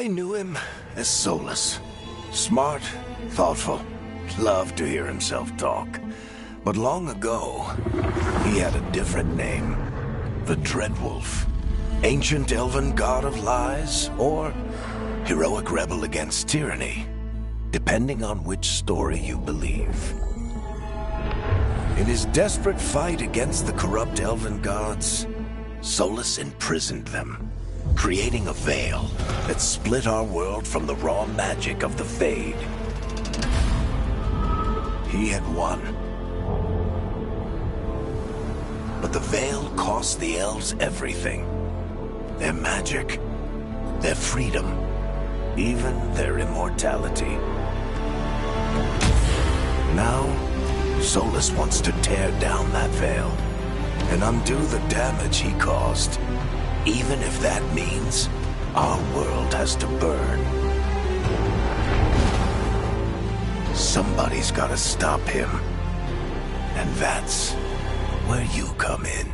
I knew him as Solus. Smart, thoughtful, loved to hear himself talk. But long ago, he had a different name. The Dreadwolf. Ancient elven god of lies, or heroic rebel against tyranny, depending on which story you believe. In his desperate fight against the corrupt elven gods, Solus imprisoned them, creating a veil that split our world from the raw magic of the Fade. He had won. But the veil cost the elves everything. Their magic, their freedom, even their immortality. Now, Solus wants to tear down that veil and undo the damage he caused, even if that means our world has to burn. Somebody's gotta stop him, and that's where you come in.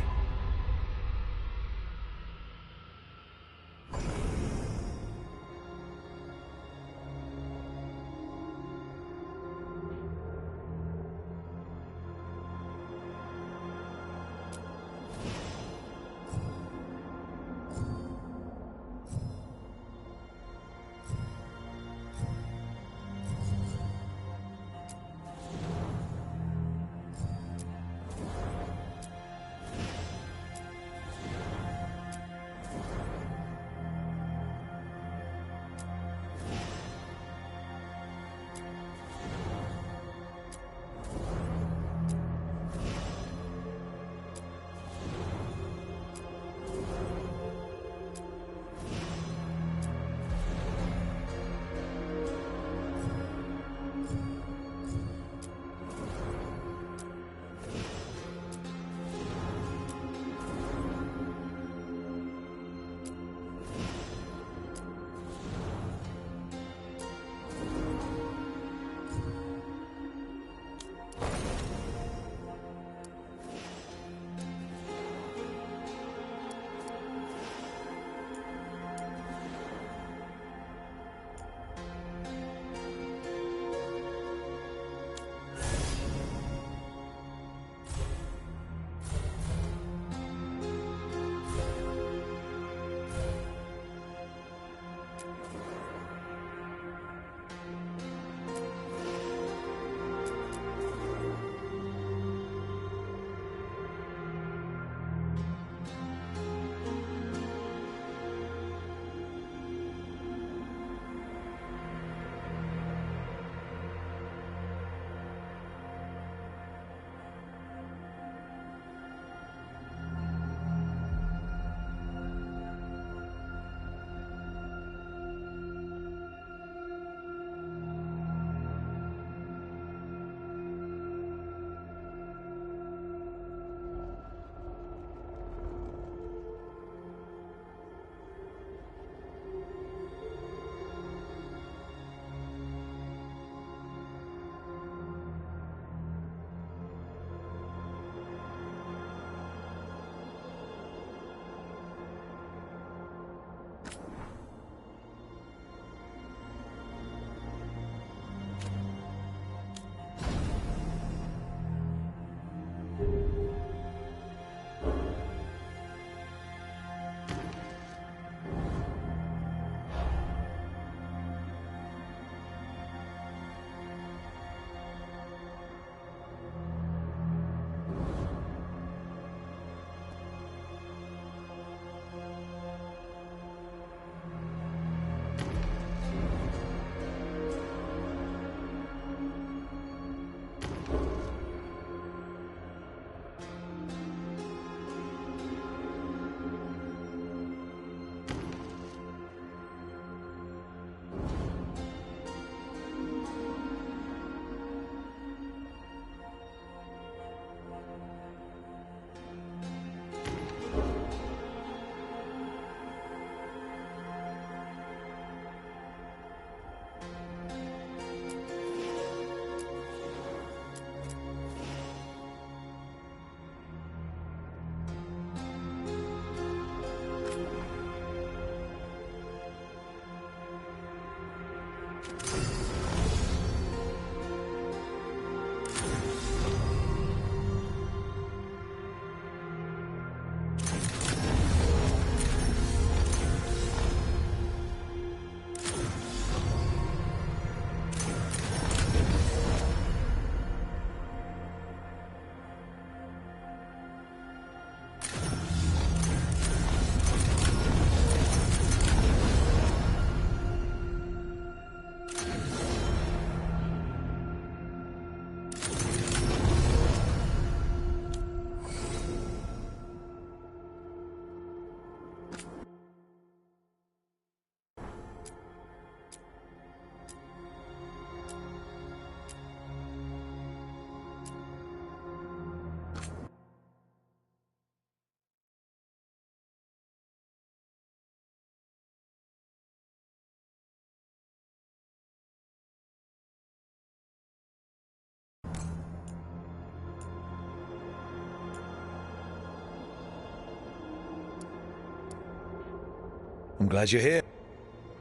I'm glad you're here.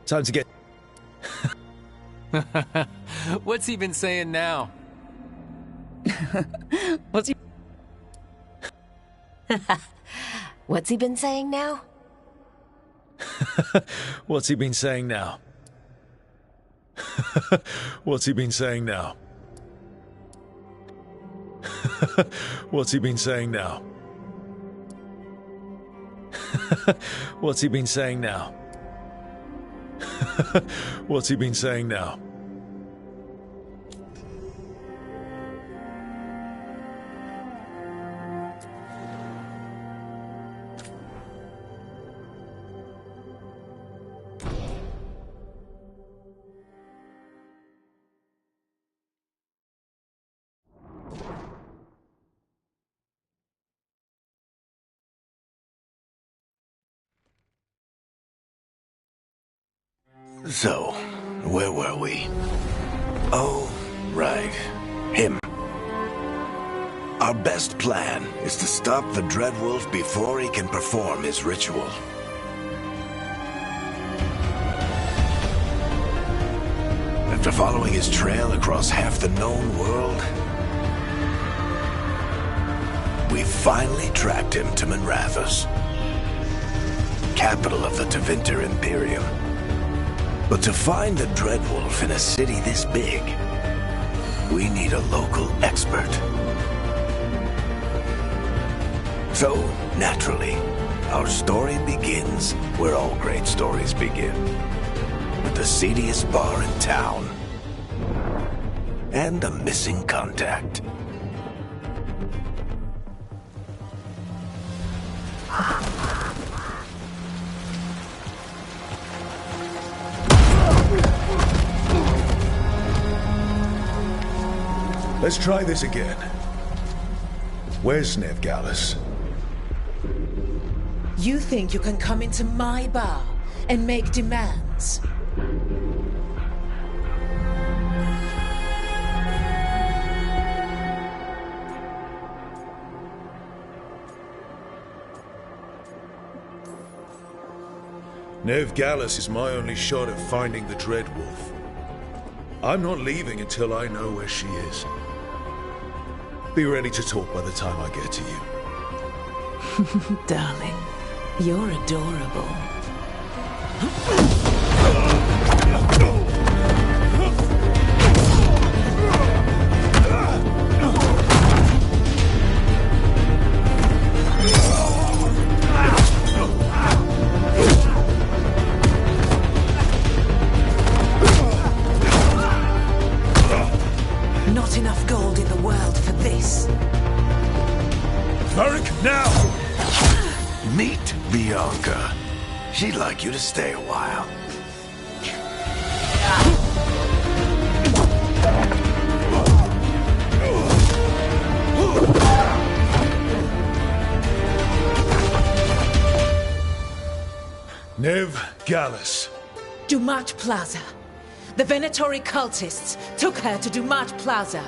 Time to get... What's he been saying now? What's he... What's he been saying now? What's he been saying now? What's he been saying now? What's he been saying now? What's he been saying now? What's he been saying now? So, where were we? Oh, right. Him. Our best plan is to stop the Dreadwolf before he can perform his ritual. After following his trail across half the known world, we finally tracked him to Minrathous, capital of the Tevinter Imperium. But to find the Dreadwolf in a city this big, we need a local expert. So, naturally, our story begins where all great stories begin. With the seediest bar in town. And a missing contact. Let's try this again. Where's Veilguard? You think you can come into my bar and make demands? Veilguard is my only shot at finding the Dreadwolf. I'm not leaving until I know where she is. Be ready to talk by the time I get to you. Darling, you're adorable. Not enough gold in the world for this. Varric, now! Meet Bianca. She'd like you to stay a while. Veilguard. Dumat Plaza. The Venatori cultists took her to Dumat Plaza.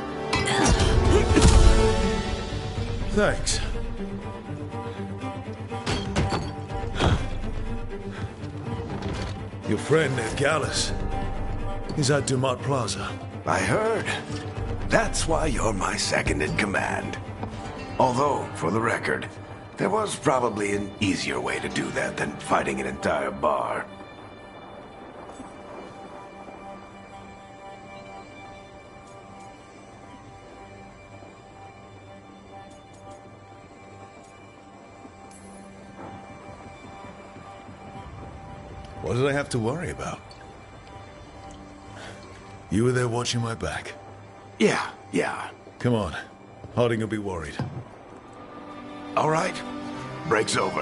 Thanks. Your friend Veilguard is at Dumat Plaza. I heard. That's why you're my second in command. Although, for the record, there was probably an easier way to do that than fighting an entire bar. What did I have to worry about? You were there watching my back. Yeah. Come on. Harding will be worried. All right. Break's over.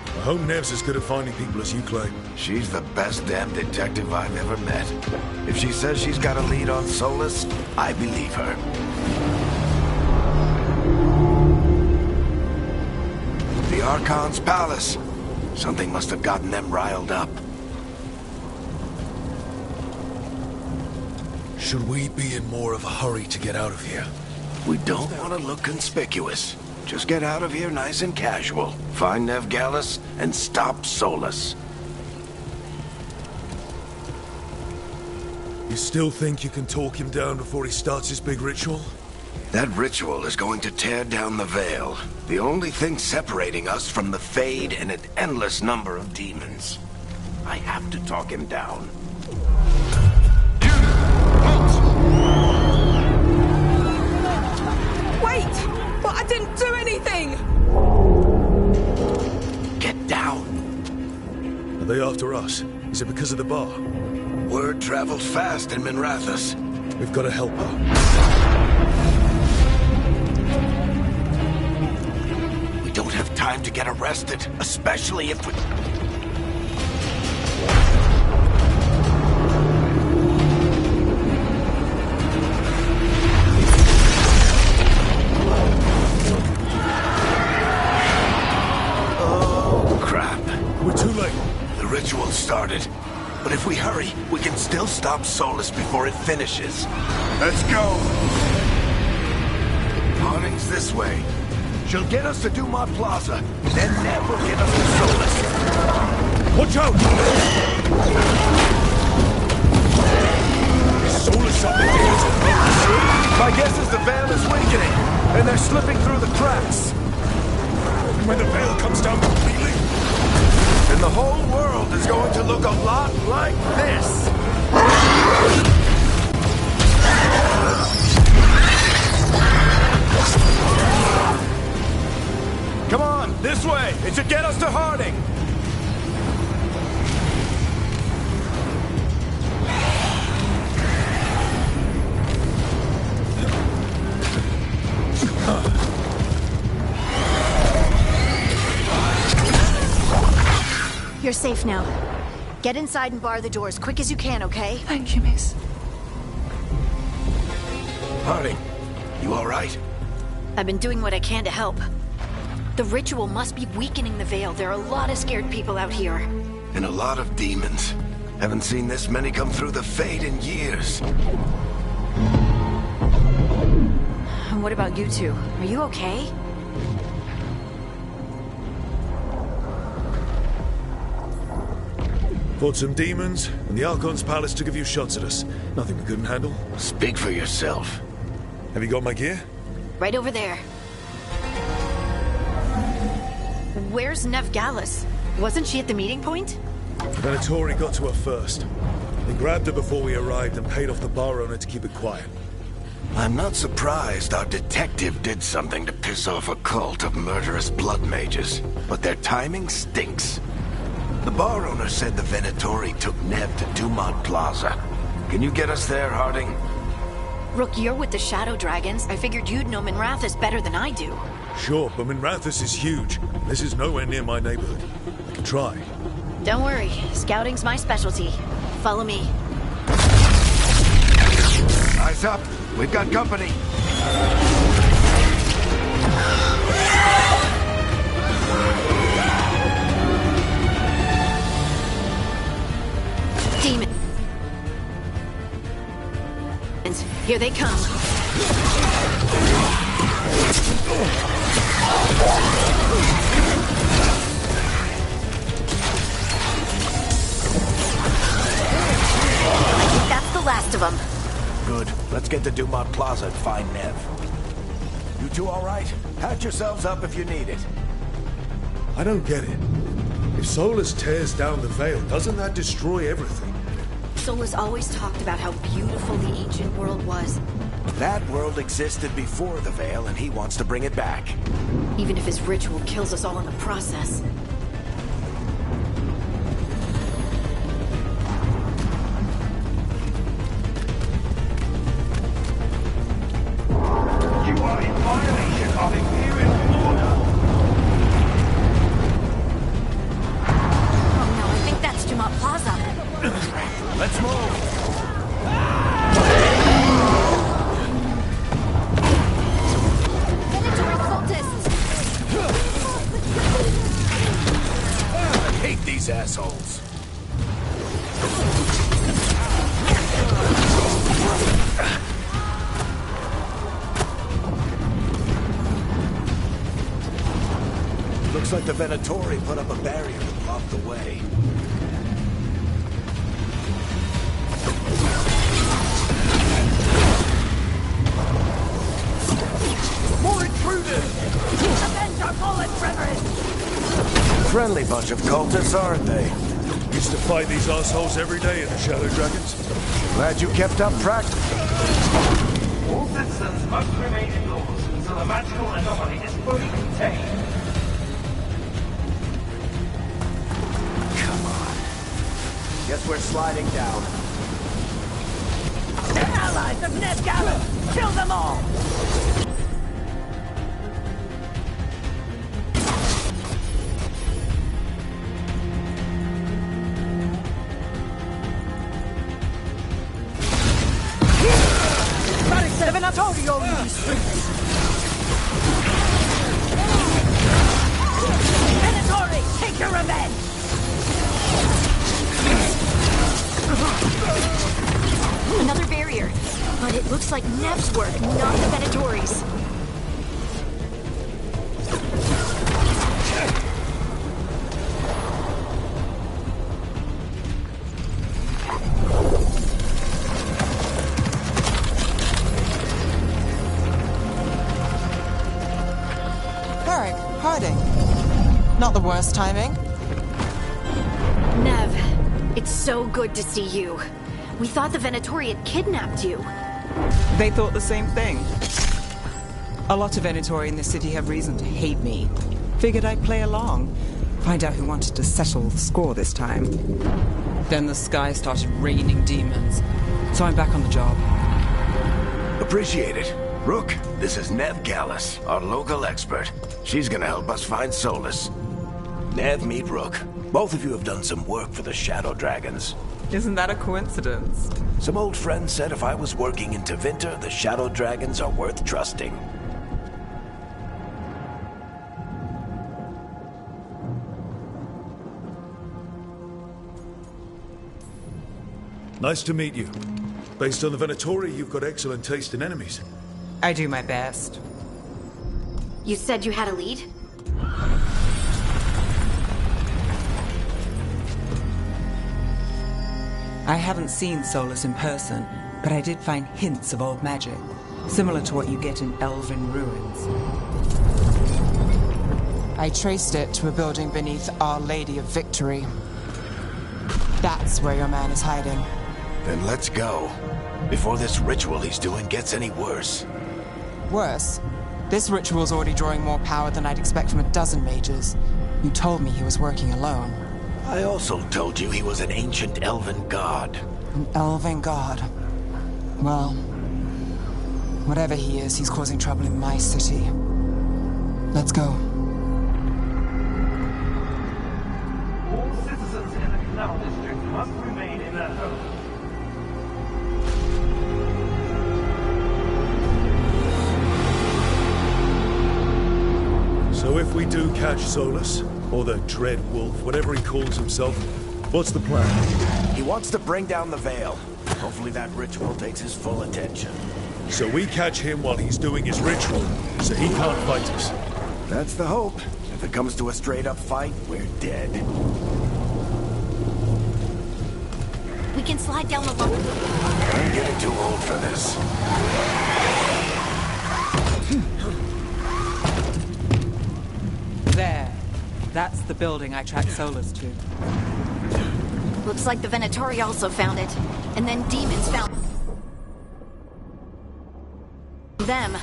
I hope Nev's as good at finding people as you claim. She's the best damn detective I've ever met. If she says she's got a lead on Solus, I believe her. The Archon's palace. Something must have gotten them riled up. Should we be in more of a hurry to get out of here? We don't want to look conspicuous. Just get out of here nice and casual. Find Nev Gallus and stop Solus. You still think you can talk him down before he starts his big ritual? That ritual is going to tear down the Veil. The only thing separating us from the Fade and an endless number of demons. I have to talk him down. Wait! But I didn't do anything! Get down. Are they after us? Is it because of the bar? Word travels fast in Minrathous. We've got to help her. We don't have time to get arrested, especially if we... Oh, crap. We're too late. The ritual started. But if we hurry, we can still stop Solus before it finishes. Let's go! Harding's this way. She'll get us to Dumont Plaza, then Nev will get us to Solus. Watch out! Is Solus up there? My guess is the Veil is weakening, and they're slipping through the cracks. And when the Veil comes down completely? And the whole world is going to look a lot like this. Come on, this way. It should get us to Harding. You're safe now. Get inside and bar the doors quick as you can, okay? Thank you, miss. Harding, you all right? I've been doing what I can to help. The ritual must be weakening the Veil. There are a lot of scared people out here. And a lot of demons. Haven't seen this many come through the Fade in years. And what about you two? Are you okay? Fought some demons, and the Archon's palace took a few shots at us. Nothing we couldn't handle. Speak for yourself. Have you got my gear? Right over there. Where's Nev Gallus? Wasn't she at the meeting point? Venatori got to her first. They grabbed her before we arrived and paid off the bar owner to keep it quiet. I'm not surprised our detective did something to piss off a cult of murderous blood mages, but their timing stinks. The bar owner said the Venatori took Nev to Dumont Plaza. Can you get us there, Harding? Rook, you're with the Shadow Dragons. I figured you'd know Minrathous better than I do. Sure, but Minrathous is huge. This is nowhere near my neighborhood. I can try. Don't worry. Scouting's my specialty. Follow me. Eyes up. We've got company. Demons. Here they come. them. Good. Let's get to Dumont Plaza and find Nev. You two all right? Patch yourselves up if you need it. I don't get it. If Solus tears down the Veil, doesn't that destroy everything? Solus always talked about how beautiful the ancient world was. That world existed before the Veil, and he wants to bring it back. Even if his ritual kills us all in the process. You are in violation of Imperial order. Oh no, I think that's Dumont Plaza. Let's move! Venatori cultists! I hate these assholes. Looks like the Venatori put up a barrier to block the way. More intruders! Avenge our fallen brethren! Friendly bunch of cultists, aren't they? Used to fight these assholes every day in the Shadow Dragons. Glad you kept up practice. All citizens must remain indoors until the magical anomaly is fully contained. Come on. Guess we're sliding down. The allies of Ned Gallus! Kill them all! Venatori, take your revenge! Another barrier. But it looks like Nev's work, not the Venatori's. Harding. Not the worst timing. Nev, it's so good to see you. We thought the Venatori had kidnapped you. They thought the same thing. A lot of Venatori in this city have reason to hate me. Figured I'd play along. Find out who wanted to settle the score this time. Then the sky started raining demons. So I'm back on the job. Appreciate it. Rook, this is Nev Gallus, our local expert. She's gonna help us find Solus. Nev, meet Rook. Both of you have done some work for the Shadow Dragons. Isn't that a coincidence? Some old friends said if I was working in Tevinter, the Shadow Dragons are worth trusting. Nice to meet you. Based on the Venatori, you've got excellent taste in enemies. I do my best. You said you had a lead? I haven't seen Solus in person, but I did find hints of old magic, similar to what you get in elven ruins. I traced it to a building beneath Our Lady of Victory. That's where your man is hiding. Then let's go. Before this ritual he's doing gets any worse. Worse, this ritual's already drawing more power than I'd expect from a dozen mages. You told me he was working alone. I also told you he was an ancient elven god. An elven god. Well, whatever he is, he's causing trouble in my city. Let's go. All citizens in the Canal District must remain in their homes. So if we do catch Solus, or the Dread Wolf, whatever he calls himself, what's the plan? He wants to bring down the Veil. Hopefully that ritual takes his full attention. So we catch him while he's doing his ritual, so he can't fight us. That's the hope. If it comes to a straight-up fight, we're dead. We We can slide down the lower... I'm getting too old for this. There. That's the building I tracked Solus to. Looks like the Venatori also found it. And then demons found... them.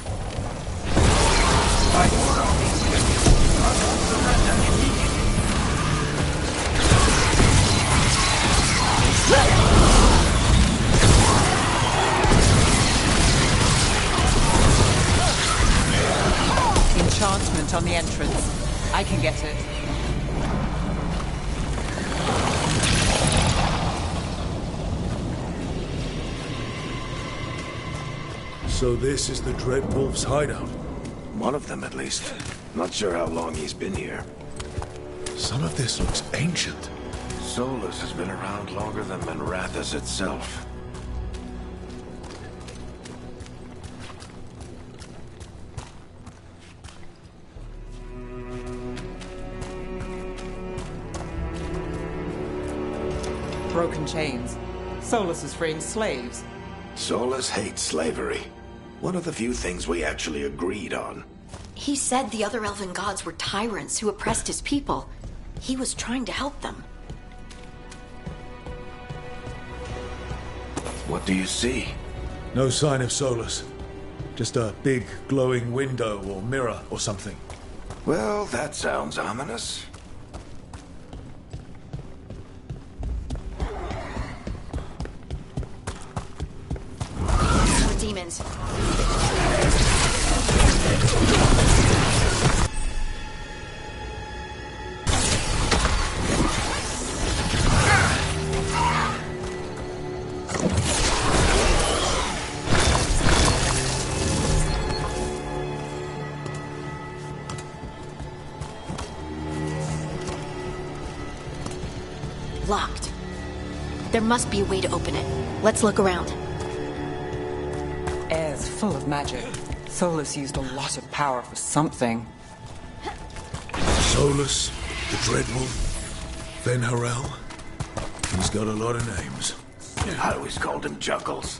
Enchantment on the entrance. I can get it. So this is the Dreadwolf's hideout. One of them, at least. Not sure how long he's been here. Some of this looks ancient. Solus has been around longer than Manrathus itself. Broken chains. Solus is freeing slaves. Solus hates slavery. One of the few things we actually agreed on. He said the other elven gods were tyrants who oppressed his people. He was trying to help them. What do you see? No sign of Solus. Just a big glowing window or mirror or something. Well, that sounds ominous. More demons. Locked. There must be a way to open it. Let's look around. Air's full of magic. Solus used a lot of power for something. Solus, the Dreadwolf, then Harel. He's got a lot of names. I always called him Juggles.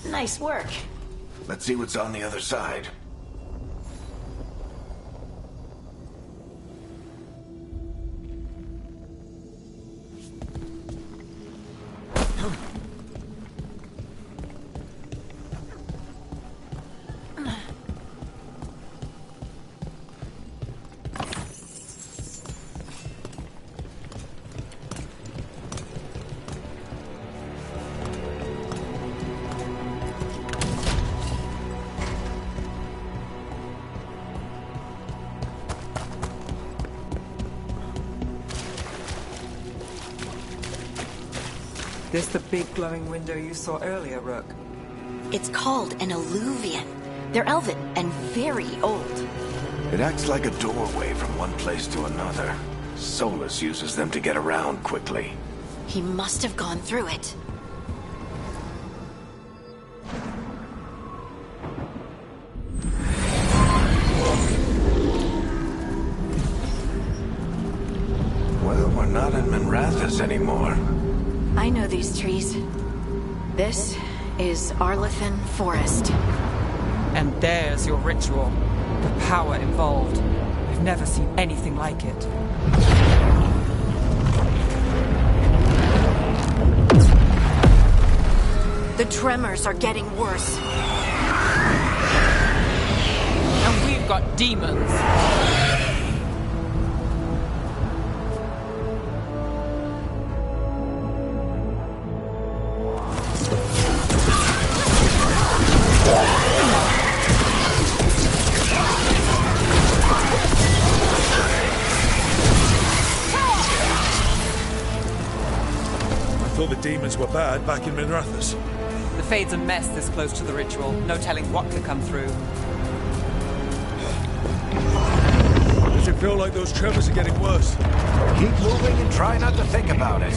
Nice work. Let's see what's on the other side. This the big glowing window you saw earlier, Rook? It's called an alluvian. They're elven and very old. It acts like a doorway from one place to another. Solus uses them to get around quickly. He must have gone through it. Well, we're not in Manrathus anymore. I know these trees. This is Arlethan Forest. And there's your ritual. The power involved. I've never seen anything like it. The tremors are getting worse. And we've got demons. I thought the demons were bad back in Manrathus. The Fade's a mess this close to the ritual. No telling what could come through. Does it feel like those tremors are getting worse? Keep moving and try not to think about it.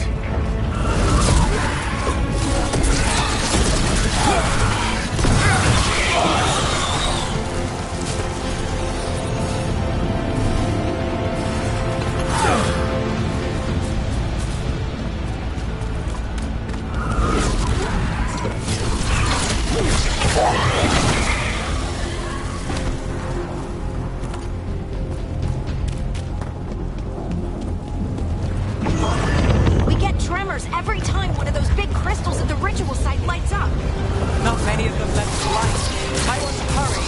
every time one of those big crystals at the ritual site lights up. Not many of them left to light. I want to hurry.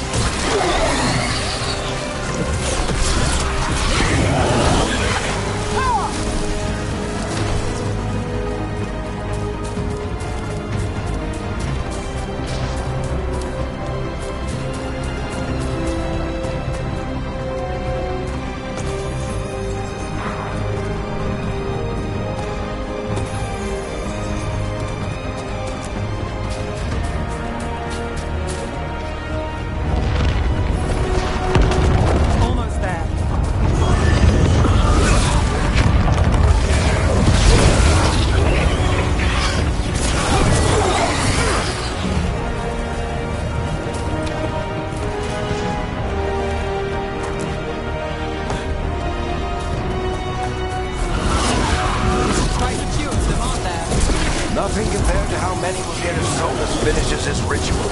Nothing compared to how many will get as Solus finishes his ritual.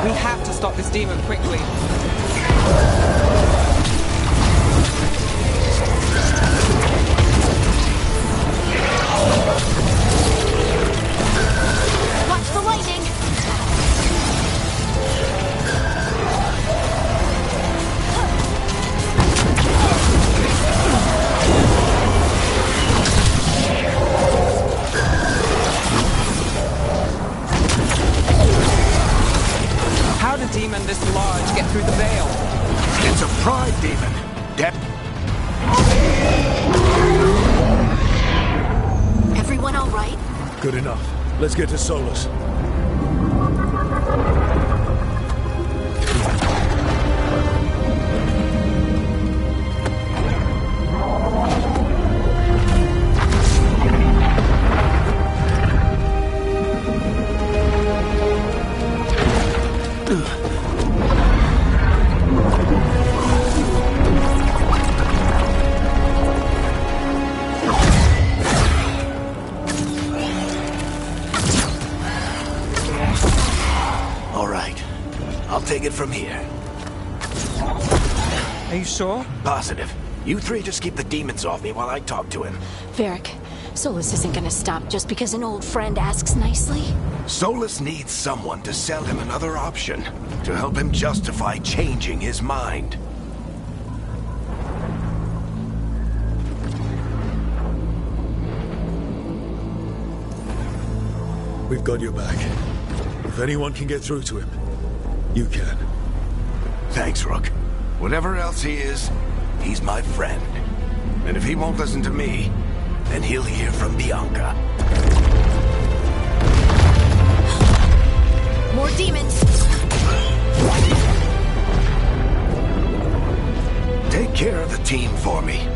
We have to stop this demon quickly. Watch the lightning! How did a demon this large get through the veil? It's a pride demon. Everyone all right? Good enough. Let's get to Solus. All right. I'll take it from here. Are you sure? Positive. You three just keep the demons off me while I talk to him. Varric, Solus isn't gonna stop just because an old friend asks nicely. Solus needs someone to sell him another option, to help him justify changing his mind. We've got your back. If anyone can get through to him, you can. Thanks, Rook. Whatever else he is, he's my friend. And if he won't listen to me, then he'll hear from Bianca. More demons! Take care of the team for me.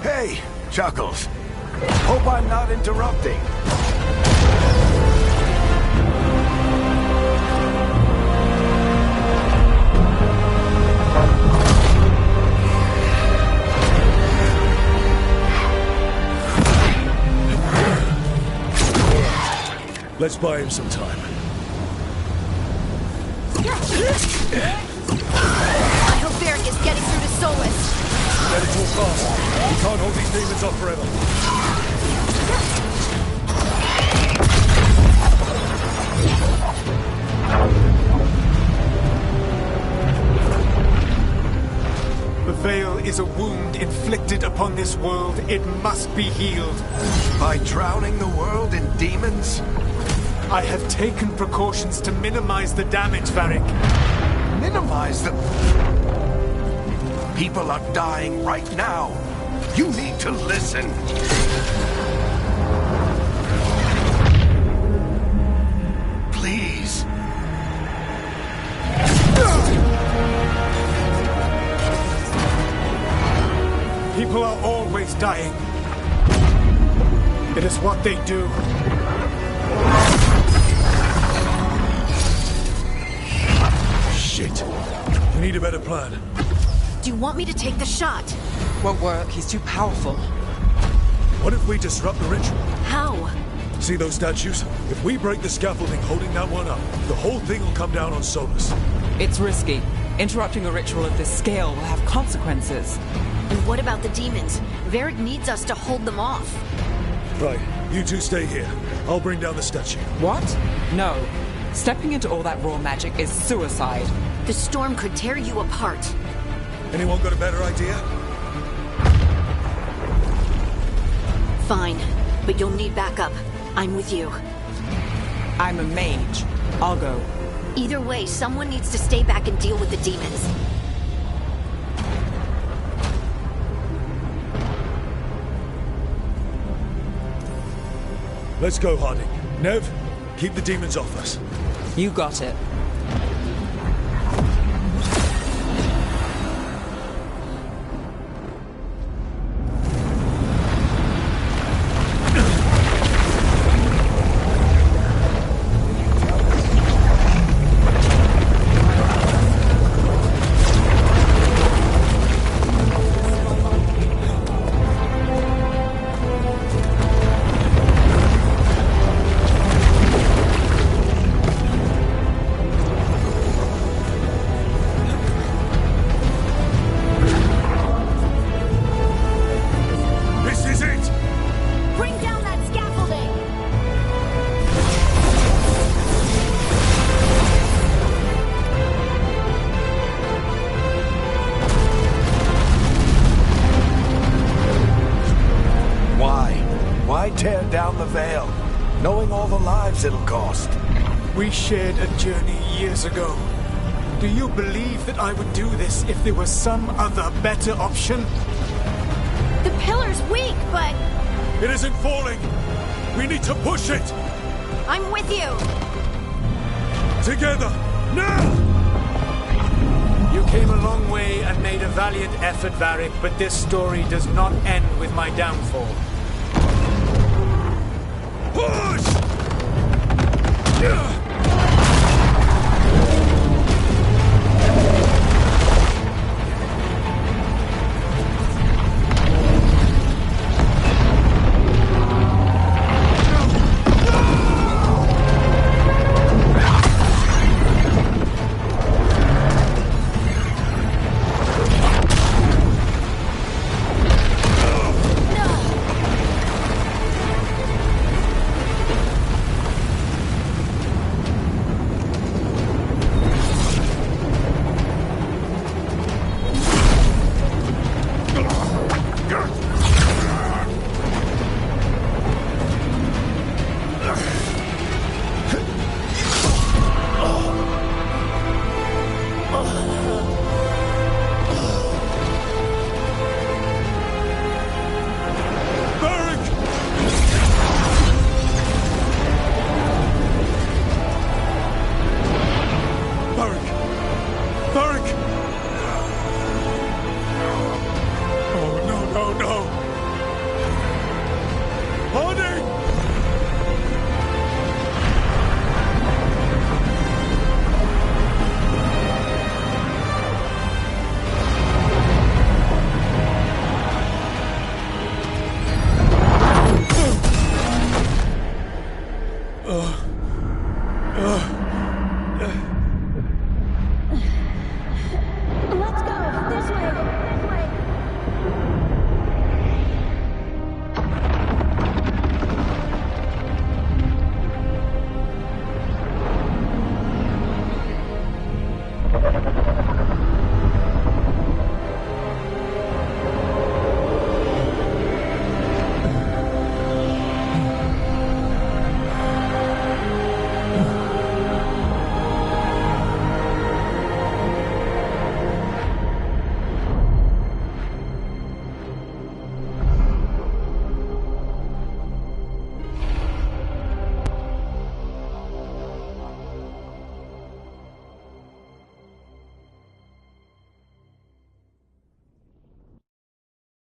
Hey, Chuckles. Hope I'm not interrupting. Let's buy him some time. I hope Varric is getting through to Solus. Better talk fast. We can't hold these demons off forever. The Veil is a wound inflicted upon this world. It must be healed. By drowning the world in demons? I have taken precautions to minimize the damage, Varric. Minimize the... People are dying right now. You need to listen. Please. People are always always dying. It is what they do. Shit. We need a better plan. Do you want me to take the shot? Won't work. He's too powerful. What if we disrupt the ritual? How? See those statues? If we break the scaffolding holding that one up, the whole thing will come down on Solus. It's risky. Interrupting a ritual of this scale will have consequences. And what about the demons? Varric needs us to hold them off. Right, you two stay here. I'll bring down the statue. What? No. Stepping into all that raw magic is suicide. The storm could tear you apart. Anyone got a better idea? Fine, but you'll need backup. I'm with you. I'm a mage. I'll go. Either way, someone needs to stay back and deal with the demons. Let's go, Harding. Nev, keep the demons off us. You got it. Tear down the Veil, knowing all the lives it'll cost. We shared a journey years ago. Do you believe that I would do this if there was some other better option? The pillar's weak, but... It isn't falling! We need to push it! I'm with you! Together! Now! You came a long way and made a valiant effort, Varric, but this story does not end with my downfall. Push!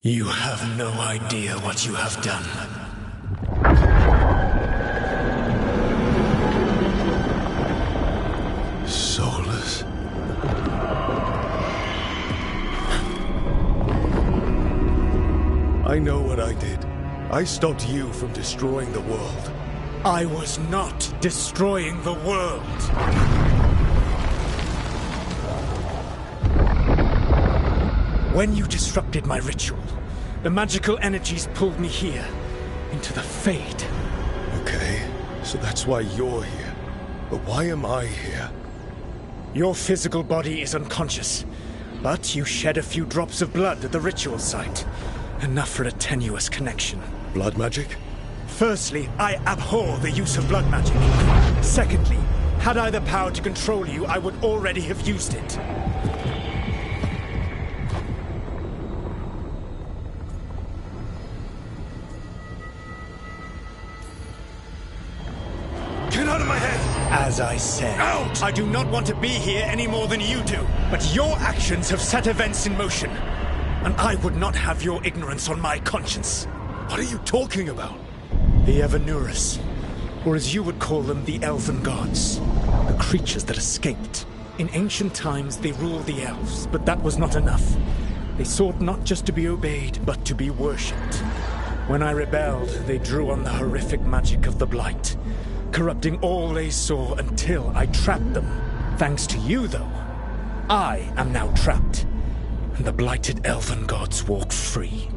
You have no idea what you have done. Soulless? I know what I did. I stopped you from destroying the world. I was not destroying the world. When you disrupted my ritual, the magical energies pulled me here, into the Fade. Okay, so that's why you're here. But why am I here? Your physical body is unconscious, but you shed a few drops of blood at the ritual site. Enough for a tenuous connection. Blood magic? Firstly, I abhor the use of blood magic. Secondly, had I the power to control you, I would already have used it. Get out of my head! As I said, Out! I do not want to be here any more than you do. But your actions have set events in motion. And I would not have your ignorance on my conscience. What are you talking about? The Evanurus, or as you would call them, the Elven Gods. The creatures that escaped. In ancient times, they ruled the elves, but that was not enough. They sought not just to be obeyed, but to be worshipped. When I rebelled, they drew on the horrific magic of the Blight, corrupting all they saw until I trapped them. Thanks to you, though, I am now trapped, and the blighted Elven Gods walk free.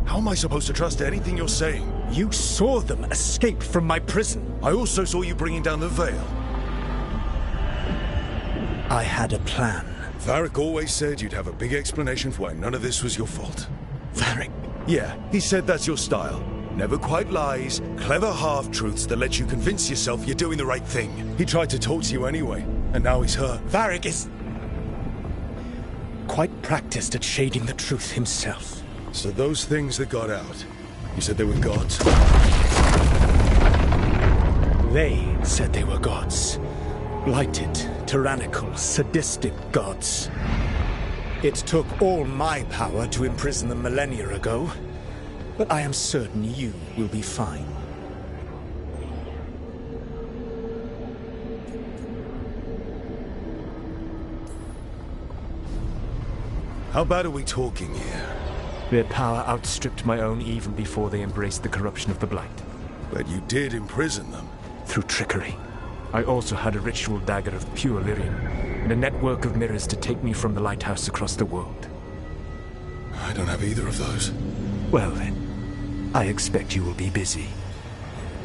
How am I supposed to trust anything you're saying? You saw them escape from my prison. I also saw you bringing down the veil. I had a plan. Varric always said you'd have a big explanation for why none of this was your fault. Varric? Yeah, he said that's your style. Never quite lies, clever half-truths that let you convince yourself you're doing the right thing. He tried to talk to you anyway, and now he's hurt. Varric is quite practiced at shading the truth himself. So those things that got out, you said they were gods? They said they were gods. Blighted, tyrannical, sadistic gods. It took all my power to imprison them millennia ago, but I am certain you will be fine. How bad are we talking here? Their power outstripped my own even before they embraced the corruption of the Blight. But you did imprison them. Through trickery. I also had a ritual dagger of pure lyrium, and a network of mirrors to take me from the lighthouse across the world. I don't have either of those. Well then, I expect you will be busy.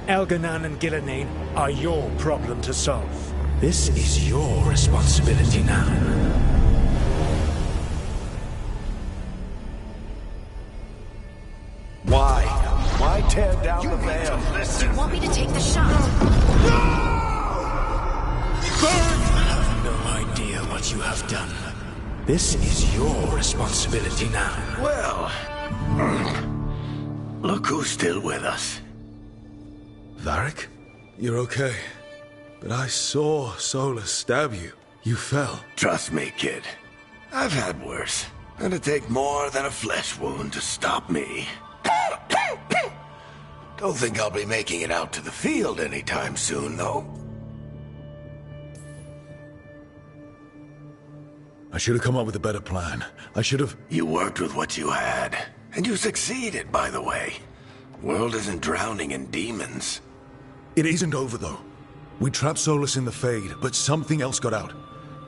Elganan and Gillenane are your problem to solve. This is your responsibility now. Why? Why tear down the veil? Do you want me to take the shot? You have no idea what you have done. This is your responsibility now. Well, look who's still with us. Varric? You're okay. But I saw Solus stab you. You fell. Trust me, kid. I've had worse. And it'd take more than a flesh wound to stop me. Don't think I'll be making it out to the field anytime soon, though. I should have come up with a better plan. I should have... You worked with what you had. And you succeeded, by the way. World isn't drowning in demons. It isn't over, though. We trapped Solus in the Fade, but something else got out.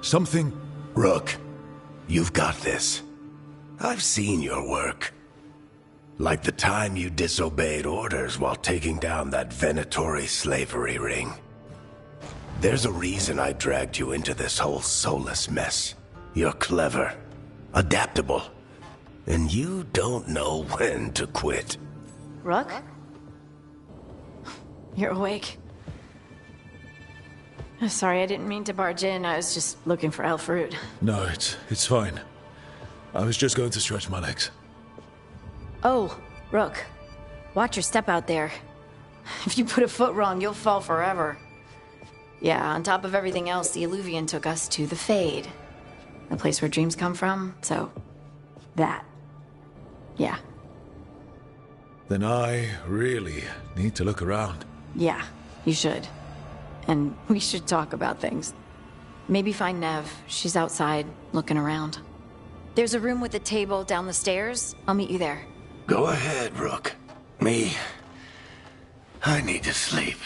Something... Rook, you've got this. I've seen your work. Like the time you disobeyed orders while taking down that Venatori slavery ring. There's a reason I dragged you into this whole Solus mess. You're clever, adaptable, and you don't know when to quit. Rook? You're awake. Sorry, I didn't mean to barge in. I was just looking for Alfred. No, it's fine. I was just going to stretch my legs. Oh, Rook. Watch your step out there. If you put a foot wrong, you'll fall forever. Yeah, on top of everything else, the Illuvian took us to the Fade. The place where dreams come from, so... that. Yeah. Then I really need to look around. Yeah, you should. And we should talk about things. Maybe find Nev. She's outside, looking around. There's a room with a table down the stairs. I'll meet you there. Go ahead, Rook. Me... I need to sleep.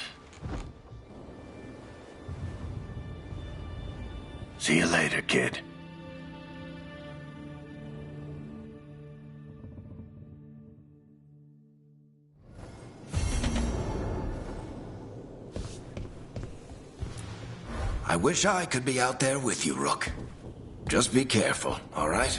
See you later, kid. I wish I could be out there with you, Rook. Just be careful, all right?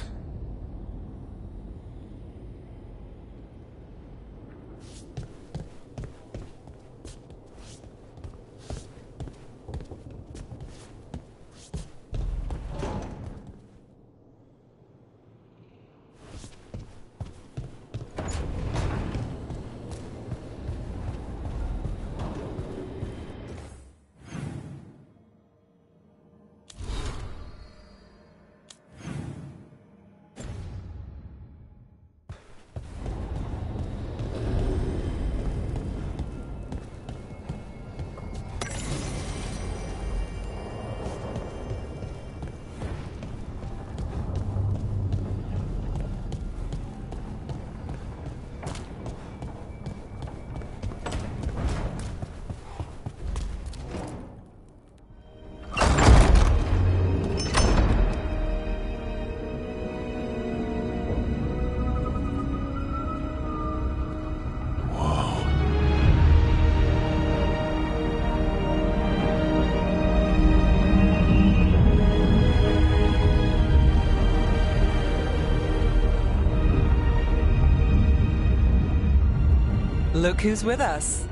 Look who's with us.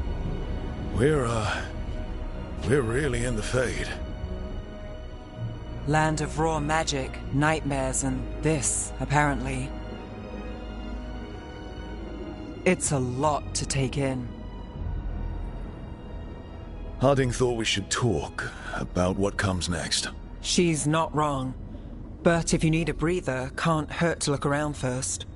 We're really in the Fade. Land of raw magic, nightmares, and this, apparently. It's a lot to take in. Harding thought we should talk about what comes next. She's not wrong. But if you need a breather, can't hurt to look around first.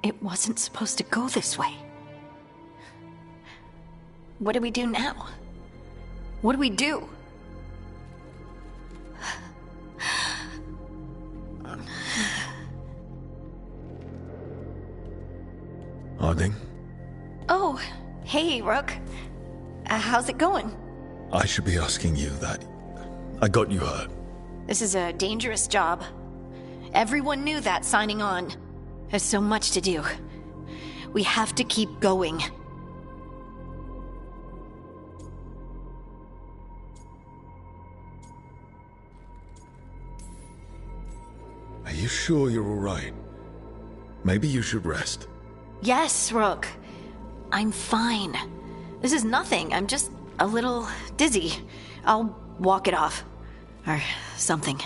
It wasn't supposed to go this way. What do we do now? What do we do? Harding? Oh, hey, Rook. How's it going? I should be asking you that. I got you hurt. This is a dangerous job. Everyone knew that signing on. There's so much to do. We have to keep going. Are you sure you're all right? Maybe you should rest. Yes, Rook. I'm fine. This is nothing. I'm just a little dizzy. I'll walk it off. Or something.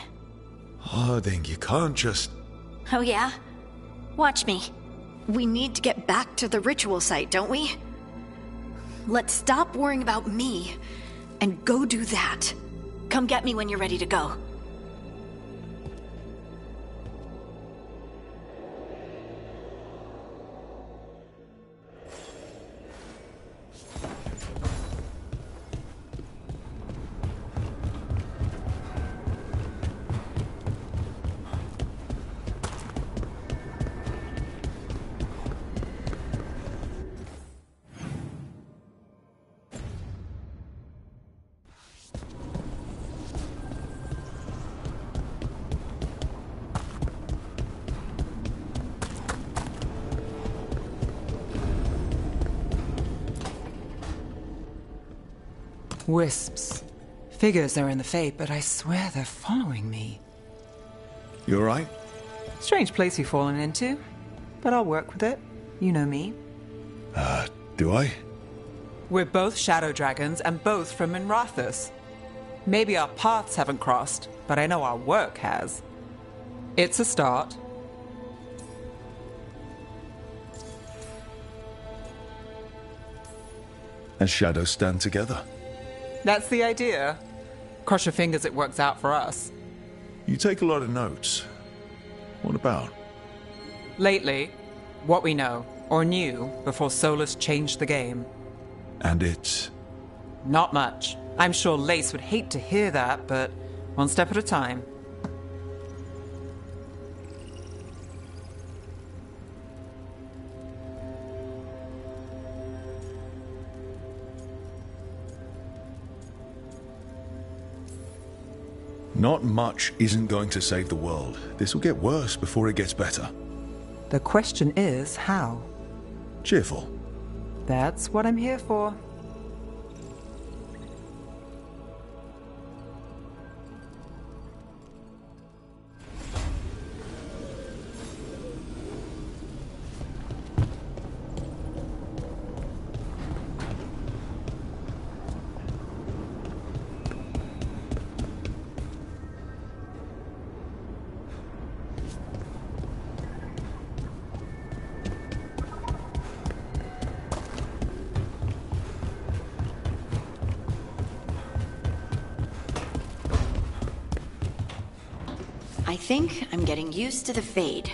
Harding, you can't just... Oh, yeah? Watch me. We need to get back to the ritual site, don't we? Let's stop worrying about me and go do that. Come get me when you're ready to go. Wisps. Figures are in the Fate, but I swear they're following me. You alright? Strange place you've fallen into, but I'll work with it. You know me. Do I? We're both shadow dragons and both from Minrathous. Maybe our paths haven't crossed, but I know our work has. It's a start. And shadows stand together. That's the idea. Cross your fingers it works out for us. You take a lot of notes. What about? Lately, what we know, or knew, before Solus changed the game. And it's... Not much. I'm sure Lace would hate to hear that, but one step at a time. Not much isn't going to save the world. This will get worse before it gets better. The question is, how? Cheerful. That's what I'm here for. I think I'm getting used to the fade.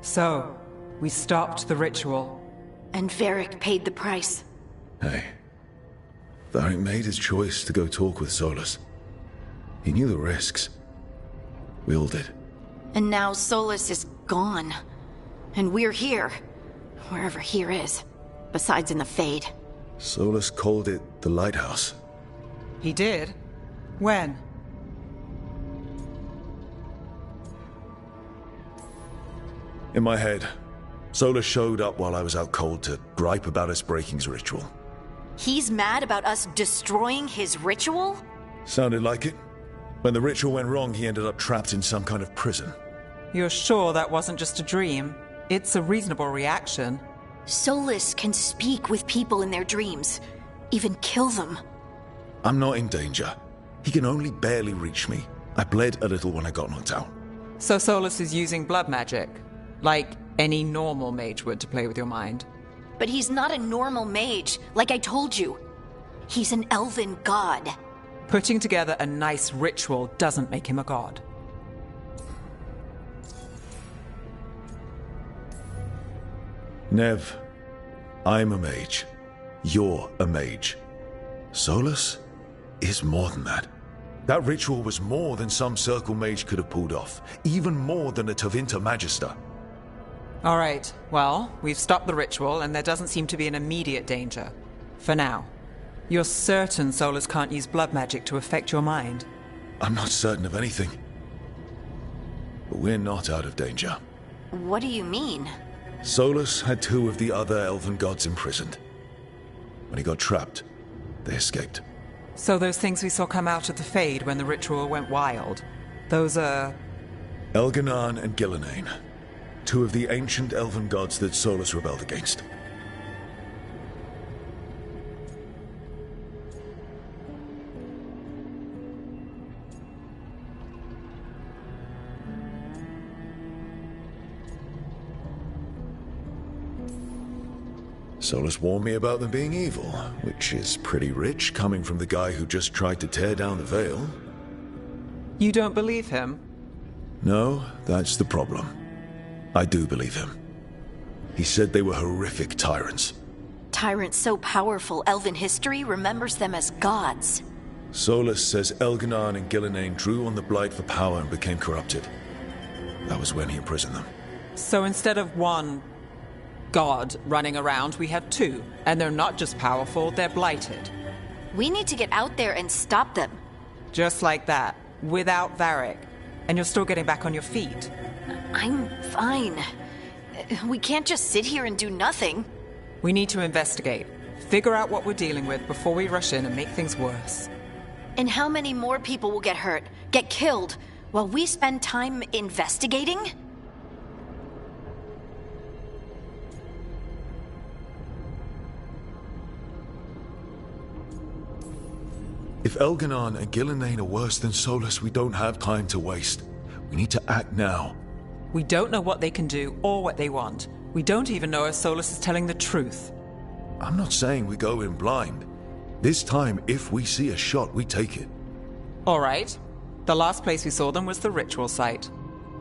So, we stopped the ritual. And Varric paid the price. Hey. Varric made his choice to go talk with Solus. He knew the risks. We all did. And now Solus is gone. And we're here. Wherever here is. Besides in the Fade. Solus called it the Lighthouse. He did? When? In my head, Solus showed up while I was out cold to gripe about us breaking his ritual. He's mad about us destroying his ritual? Sounded like it. When the ritual went wrong, he ended up trapped in some kind of prison. You're sure that wasn't just a dream? It's a reasonable reaction. Solus can speak with people in their dreams. Even kill them. I'm not in danger. He can only barely reach me. I bled a little when I got knocked out. So Solus is using blood magic? Like any normal mage would to play with your mind? But he's not a normal mage, like I told you. He's an elven god. Putting together a nice ritual doesn't make him a god. Nev, I'm a mage. You're a mage. Solus is more than that. That ritual was more than some circle mage could have pulled off. Even more than a Tevinter Magister. All right, well, we've stopped the ritual and there doesn't seem to be an immediate danger. For now. You're certain Solus can't use blood magic to affect your mind? I'm not certain of anything. But we're not out of danger. What do you mean? Solus had two of the other elven gods imprisoned. When he got trapped, they escaped. So those things we saw come out of the Fade when the ritual went wild, those are Elganan and Gillenane, two of the ancient elven gods that Solus rebelled against. Solus warned me about them being evil, which is pretty rich coming from the guy who just tried to tear down the Veil. You don't believe him? No, that's the problem. I do believe him. He said they were horrific tyrants. Tyrants so powerful, elven history remembers them as gods. Solus says Elganan and Gillenane drew on the Blight for power and became corrupted. That was when he imprisoned them. So instead of one god running around, we have two. And they're not just powerful, they're blighted. We need to get out there and stop them. Just like that, without Varric. And you're still getting back on your feet. I'm fine. We can't just sit here and do nothing. We need to investigate. Figure out what we're dealing with before we rush in and make things worse. And how many more people will get hurt, get killed, while we spend time investigating? If Elganan and Gillenane are worse than Solus, we don't have time to waste. We need to act now. We don't know what they can do or what they want. We don't even know if Solus is telling the truth. I'm not saying we go in blind. This time, if we see a shot, we take it. All right. The last place we saw them was the ritual site.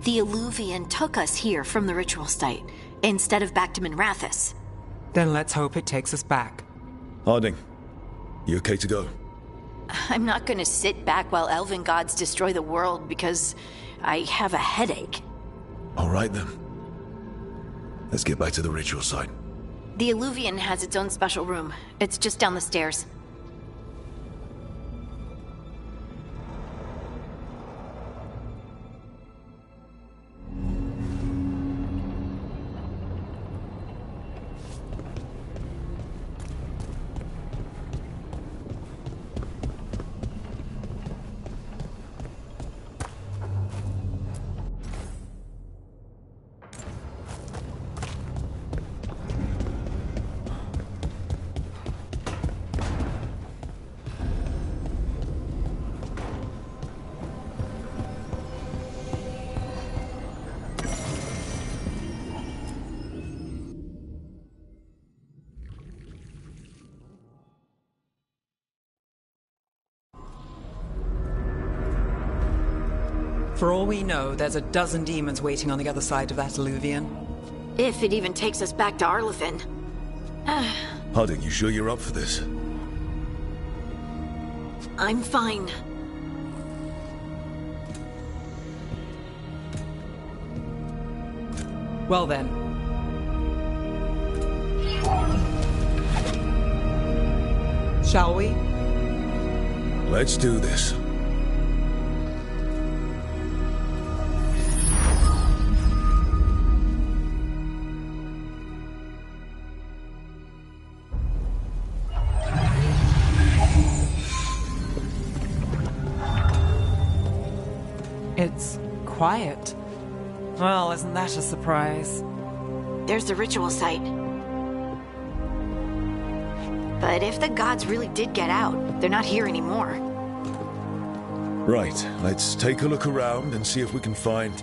The Illuvian took us here from the ritual site, instead of back to Minrathous. Then let's hope it takes us back. Harding, you okay to go? I'm not gonna sit back while elven gods destroy the world because I have a headache. All right then. Let's get back to the ritual site. The Illuvian has its own special room. It's just down the stairs. For all we know, there's a dozen demons waiting on the other side of that Illuvian. If it even takes us back to Arlefin. Harding, you sure you're up for this? I'm fine. Well then. Shall we? Let's do this. It's quiet. Well, isn't that a surprise? There's the ritual site. But if the gods really did get out, they're not here anymore. Right, let's take a look around and see if we can find...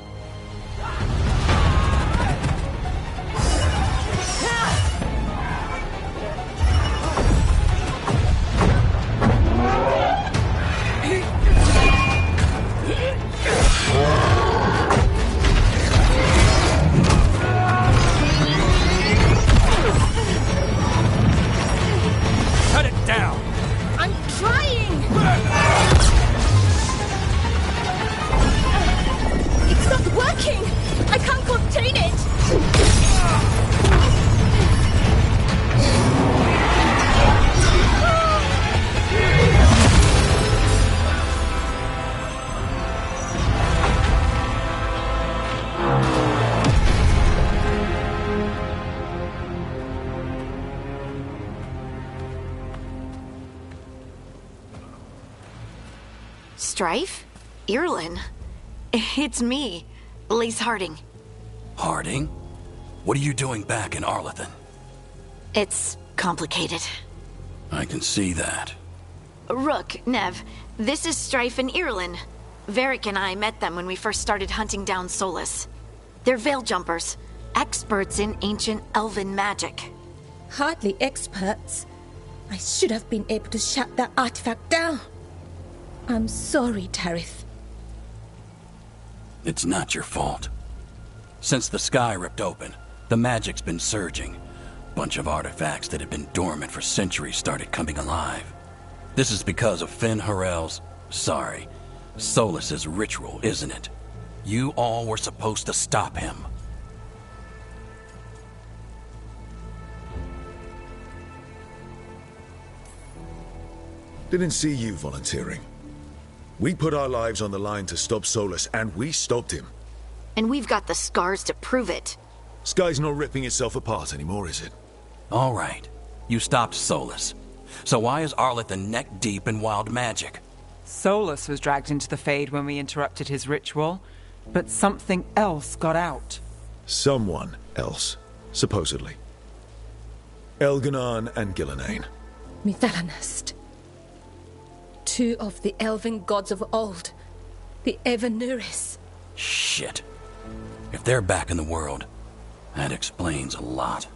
Strife? Irlin? It's me. Lace Harding. Harding? What are you doing back in Arlethan? It's complicated. I can see that. Rook, Nev, this is Strife and Irlin. Varric and I met them when we first started hunting down Solus. They're veil jumpers, experts in ancient elven magic. Hardly experts. I should have been able to shut that artifact down. I'm sorry, Tarith. It's not your fault. Since the sky ripped open, the magic's been surging. Bunch of artifacts that had been dormant for centuries started coming alive. This is because of Finn Harel's... Solus's ritual, isn't it? You all were supposed to stop him. Didn't see you volunteering. We put our lives on the line to stop Solus, and we stopped him. And we've got the scars to prove it. Sky's not ripping itself apart anymore, is it? All right. You stopped Solus. So why is Arlethan neck deep in wild magic? Solus was dragged into the Fade when we interrupted his ritual, but something else got out. Someone else, supposedly. Elganon and Gillenane. Mithalanast. Two of the elven gods of old. The Evanuris. Shit. If they're back in the world, that explains a lot.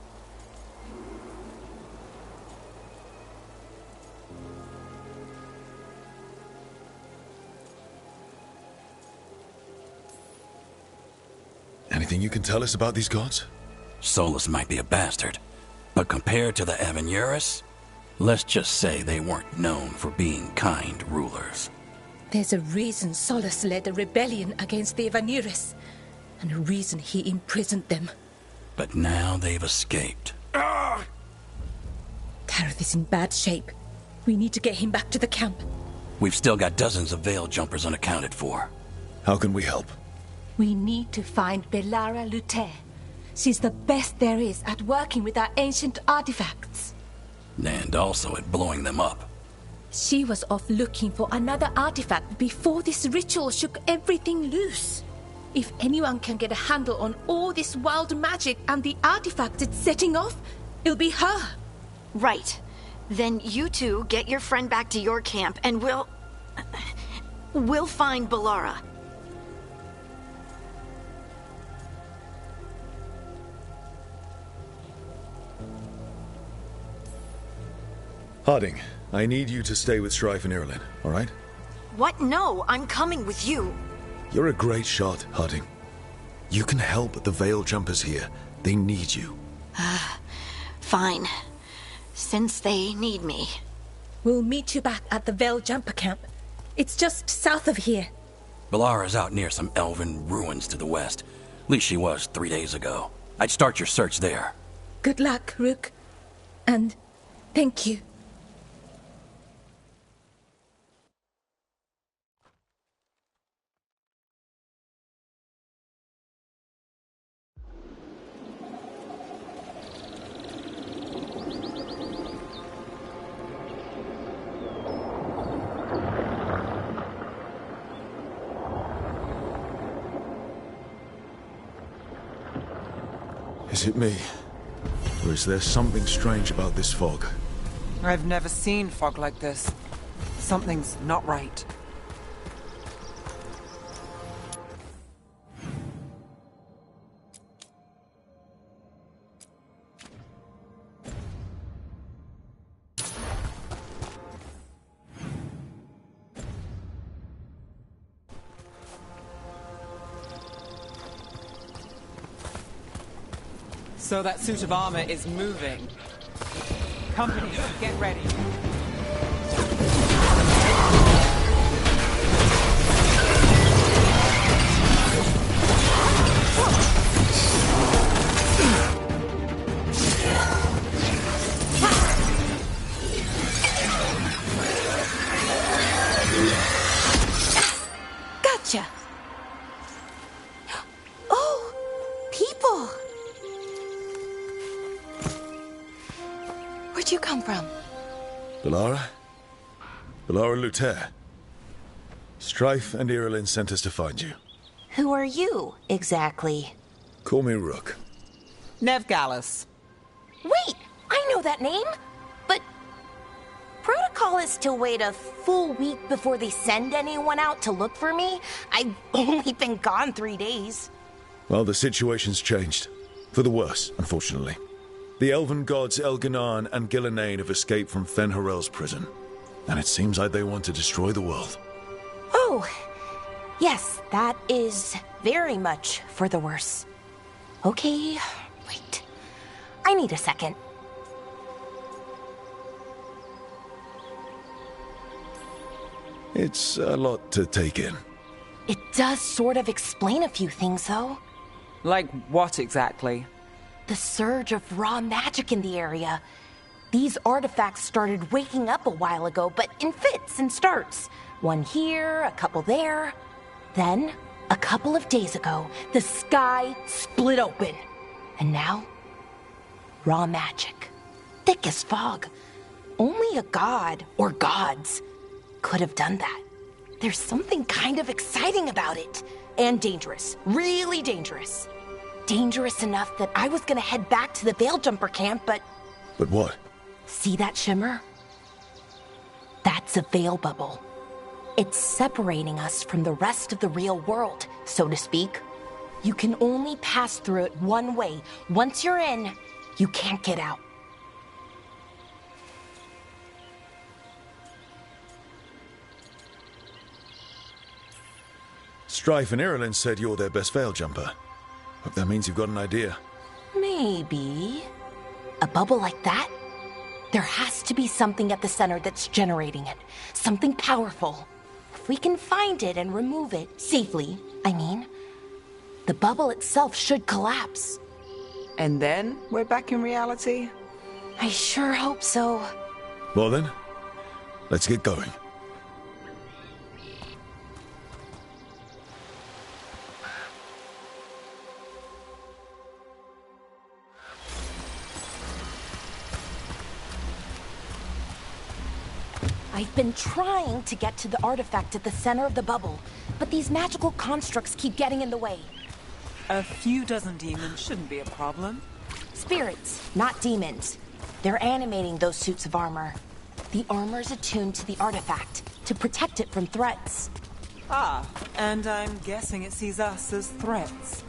Anything you can tell us about these gods? Solus might be a bastard, but compared to the Evanuris, let's just say they weren't known for being kind rulers. There's a reason Solus led a rebellion against the Evanuris, and a reason he imprisoned them. But now they've escaped. Tarith is in bad shape. We need to get him back to the camp. We've still got dozens of veil jumpers unaccounted for. How can we help? We need to find Belara Luther. She's the best there is at working with our ancient artifacts. And also at blowing them up. She was off looking for another artifact before this ritual shook everything loose. If anyone can get a handle on all this wild magic and the artifacts it's setting off, it'll be her. Right. Then you two get your friend back to your camp and we'll find Belara. Harding, I need you to stay with Strife and Irlin, all right? What? No, I'm coming with you. You're a great shot, Harding. You can help the veil jumpers here. They need you. Fine. Since they need me. We'll meet you back at the Veil Jumper camp. It's just south of here. Belara's out near some elven ruins to the west. At least she was 3 days ago. I'd start your search there. Good luck, Rook. And thank you. Is it me? Or is there something strange about this fog? I've never seen fog like this. Something's not right. So that suit of armor is moving. Company, get ready. Gotcha. Oh, people. Where'd you come from? Belara? Belara Luther. Strife and Irlin sent us to find you. Who are you, exactly? Call me Rook. Nev Gallus. Wait! I know that name! But... Protocol is to wait a full week before they send anyone out to look for me? I've only been gone 3 days. Well, the situation's changed. For the worse, unfortunately. The elven gods Elganan and Gillenane have escaped from Fen'Harel's prison. And it seems like they want to destroy the world. Oh, yes, that is very much for the worse. Okay, wait. I need a second. It's a lot to take in. It does sort of explain a few things, though. Like what exactly? The surge of raw magic in the area. These artifacts started waking up a while ago, but in fits and starts. One here, a couple there. Then, a couple of days ago, the sky split open. And now, raw magic. Thick as fog. Only a god, or gods, could have done that. There's something kind of exciting about it. And dangerous. Really dangerous. Dangerous enough that I was gonna head back to the Veilgjumper camp, but... But what? See that shimmer? That's a veil bubble. It's separating us from the rest of the real world, so to speak. You can only pass through it one way. Once you're in, you can't get out. Strife and Irulan said you're their best veil jumper. Hope that means you've got an idea. Maybe. A bubble like that? There has to be something at the center that's generating it. Something powerful. If we can find it and remove it, safely, I mean, the bubble itself should collapse. And then we're back in reality? I sure hope so. Well then, let's get going. I've been trying to get to the artifact at the center of the bubble, but these magical constructs keep getting in the way. A few dozen demons shouldn't be a problem. Spirits, not demons. They're animating those suits of armor. The armor's attuned to the artifact, to protect it from threats. Ah, and I'm guessing it sees us as threats.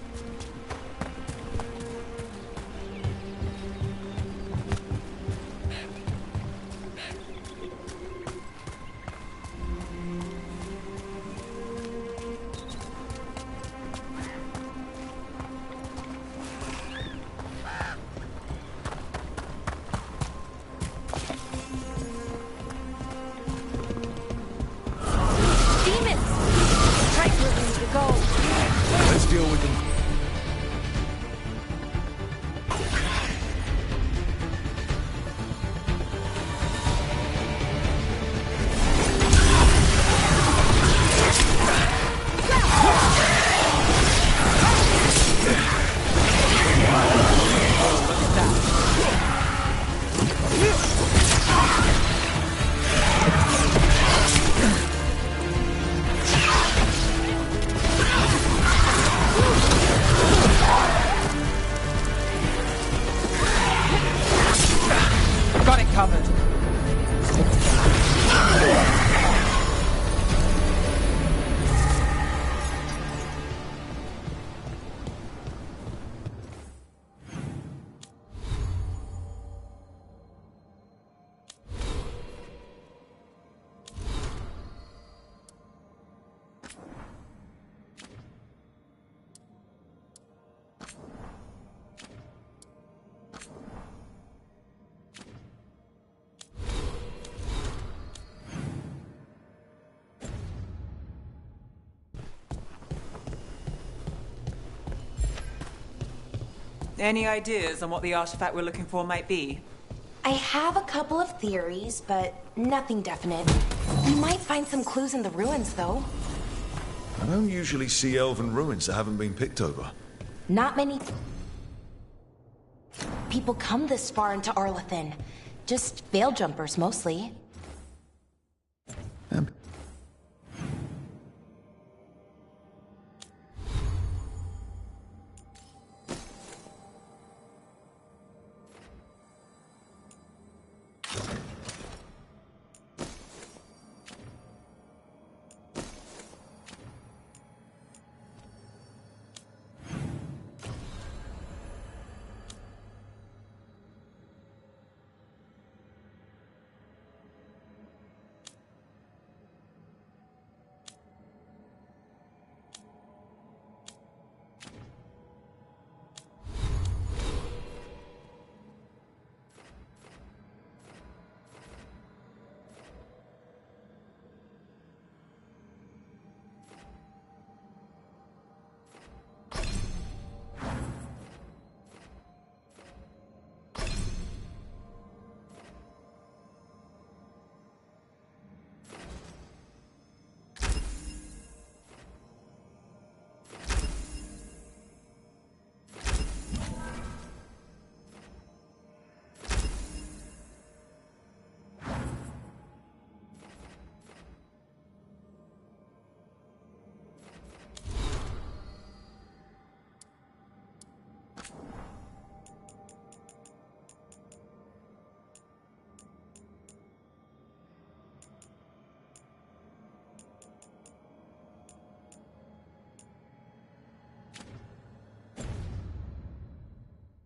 Let's deal with them. Got it covered. Any ideas on what the artifact we're looking for might be? I have a couple of theories, but nothing definite. We might find some clues in the ruins, though. I don't usually see elven ruins that haven't been picked over. Not many people come this far into Arlathan. Just veil jumpers, mostly.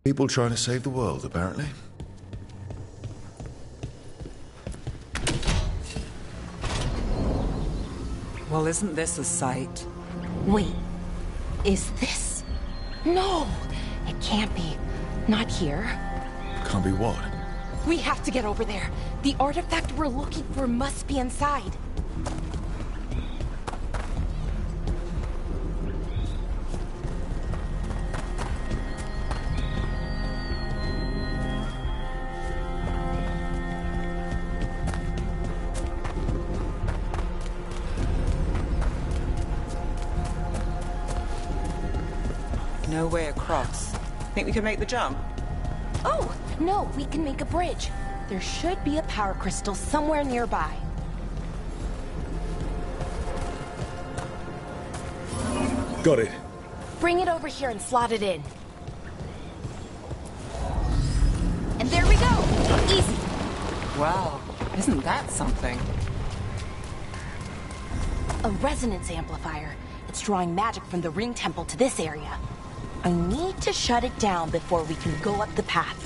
People trying to save the world, apparently. Well, isn't this a sight? Wait, is this? No, it can't be. Not here. Can't be what? We have to get over there. The artifact we're looking for must be inside. No way across. Think we can make the jump? Oh, no, we can make a bridge. There should be a power crystal somewhere nearby. Got it. Bring it over here and slot it in. And there we go! Easy! Wow, isn't that something? A resonance amplifier. It's drawing magic from the ring temple to this area. I need to shut it down before we can go up the path.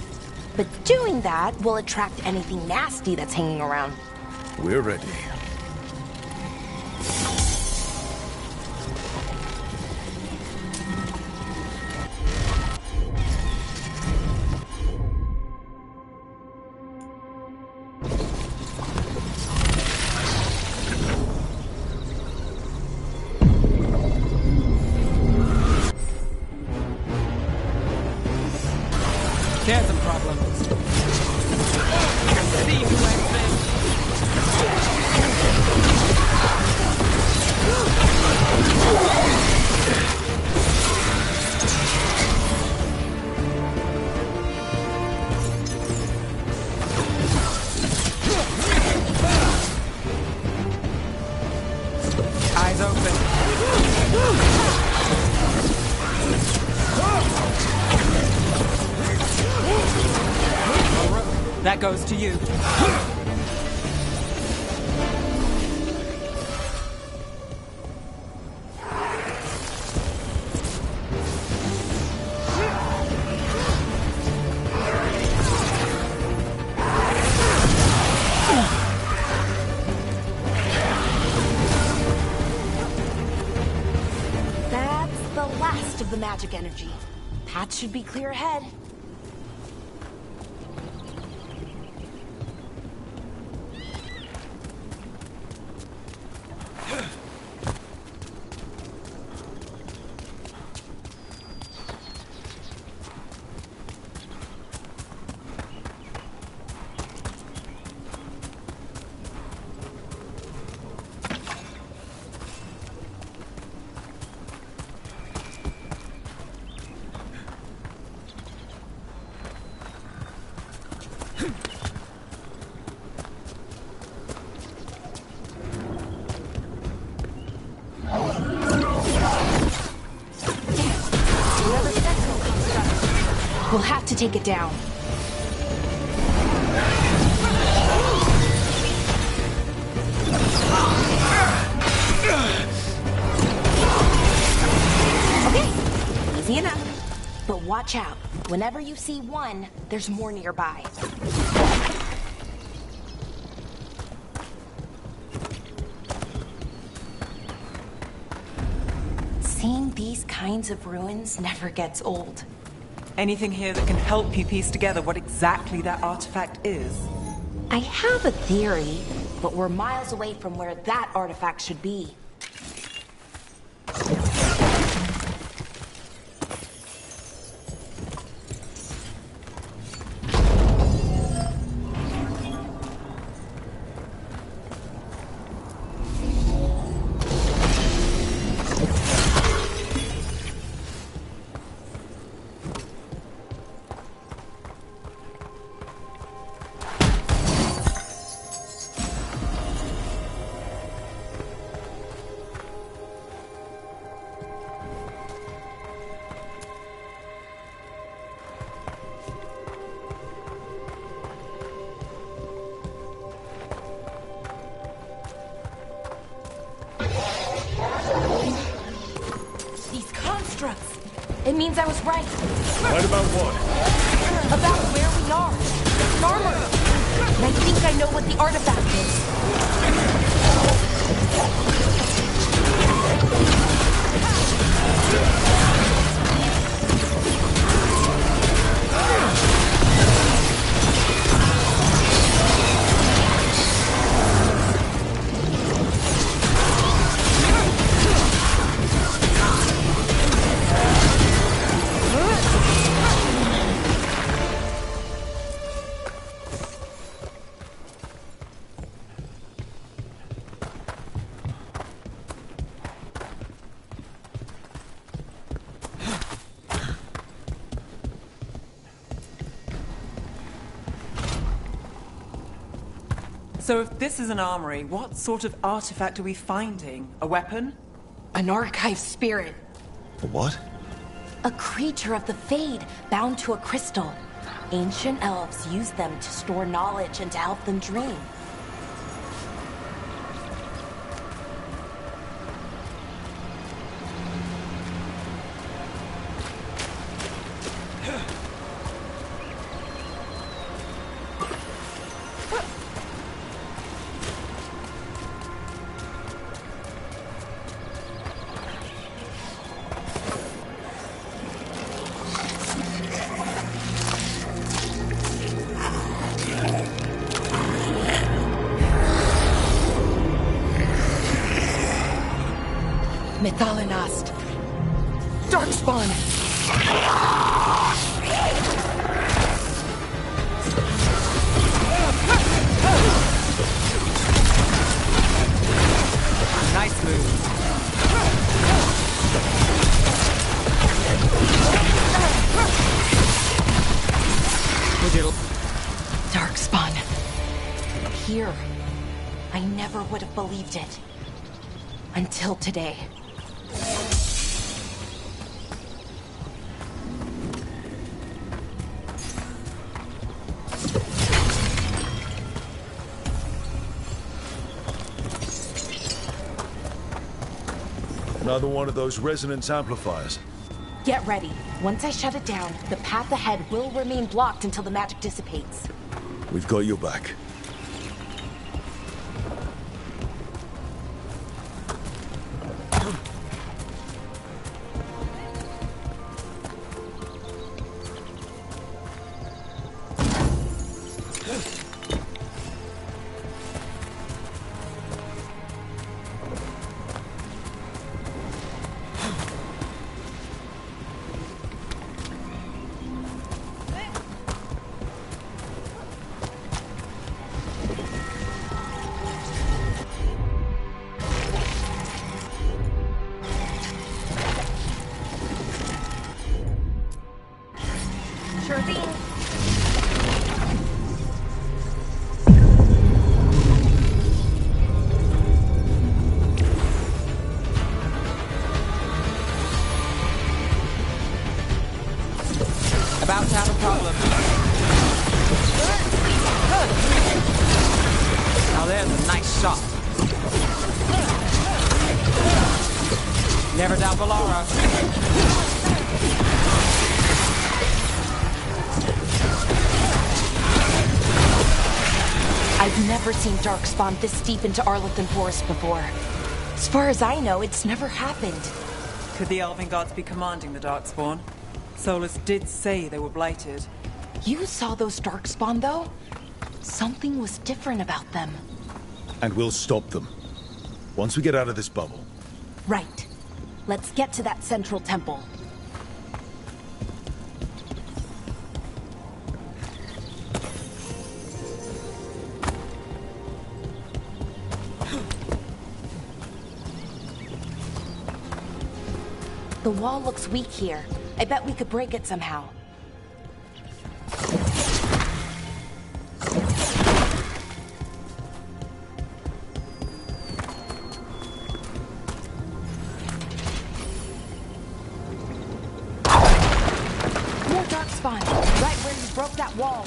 But doing that will attract anything nasty that's hanging around. We're ready. There's a problem. See who wins this. Eyes open. That goes to you. That's the last of the magic energy. Path should be clear ahead. We'll have to take it down. Okay, easy enough. But watch out. Whenever you see one, there's more nearby. Seeing these kinds of ruins never gets old. Anything here that can help you piece together what exactly that artifact is? I have a theory, but we're miles away from where that artifact should be. It means I was right. Right about what? About where we are. It's armor. And I think I know what the artifact is. So if this is an armory, what sort of artifact are we finding? A weapon? An archive spirit. A what? A creature of the Fade, bound to a crystal. Ancient elves use them to store knowledge and to help them dream. Methalinast. Darkspawn. Nice move. Darkspawn. Here. I never would have believed it. Until today. Another one of those resonance amplifiers. Get ready. Once I shut it down, the path ahead will remain blocked until the magic dissipates. We've got your back. Sure thing. About to have a problem. Now there's a nice shot. Never doubt Valara. I've never seen Darkspawn this deep into Arlington Forest before. As far as I know, it's never happened. Could the Elven Gods be commanding the Darkspawn? Solus did say they were blighted. You saw those Darkspawn, though? Something was different about them. And we'll stop them. Once we get out of this bubble. Right. Let's get to that central temple. The wall looks weak here. I bet we could break it somehow. More Darkspawn, right where you broke that wall.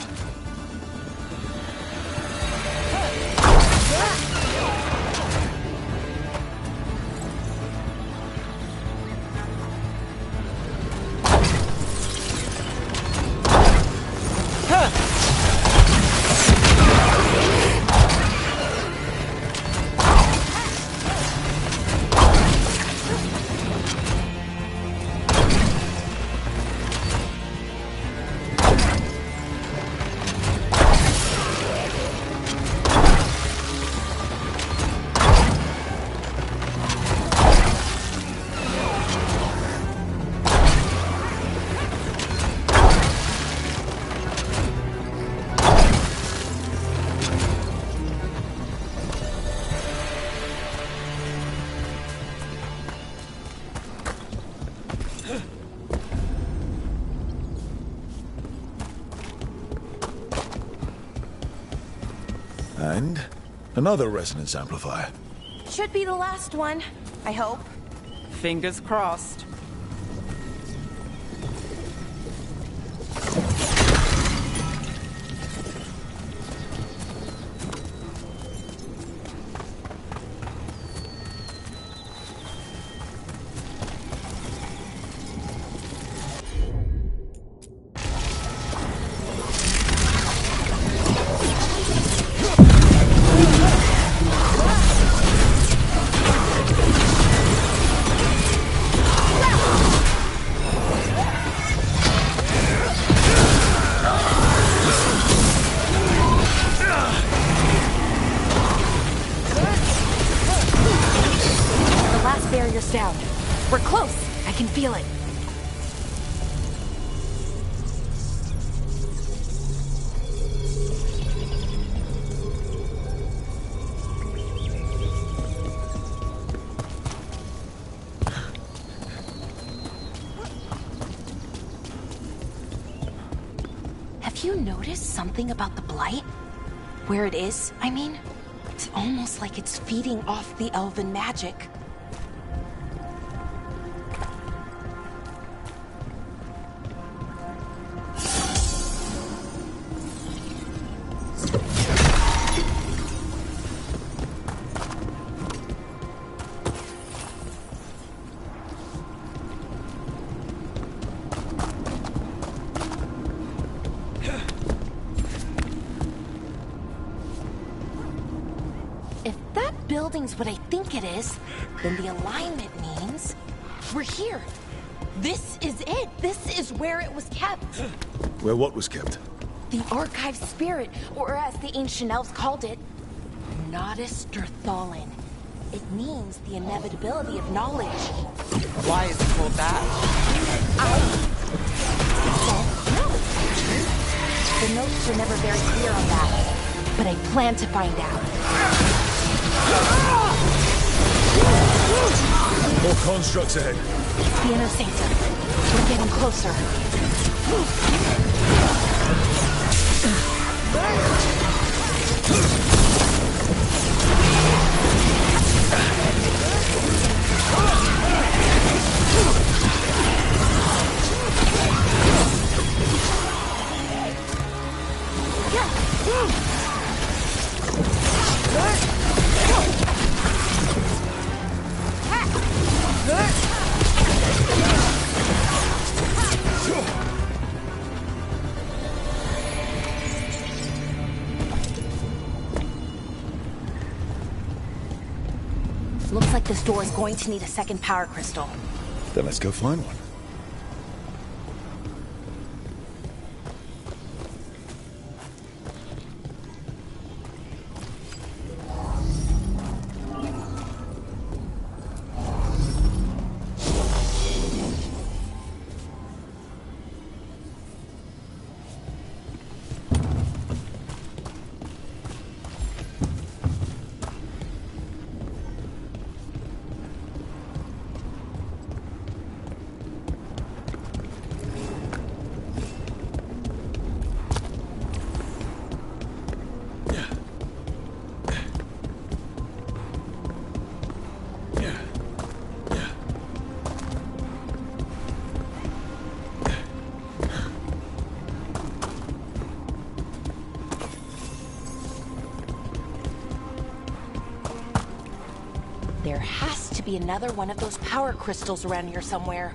And another resonance amplifier. Should be the last one, I hope. Fingers crossed. Down. We're close. I can feel it. Have you noticed something about the blight? Where it is, I mean? It's almost like it's feeding off the elven magic. Building's what I think it is, then the alignment means we're here. This is it. This is where it was kept. Where what was kept? The archive spirit, or as the ancient elves called it, Nodus Derthalin. It means the inevitability of knowledge. Why is it called that? No. The notes are never very clear on that, but I plan to find out. More constructs ahead. The inner sanctum. We're getting closer. Looks like this door is going to need a second power crystal. Then let's go find one. There has to be another one of those power crystals around here somewhere.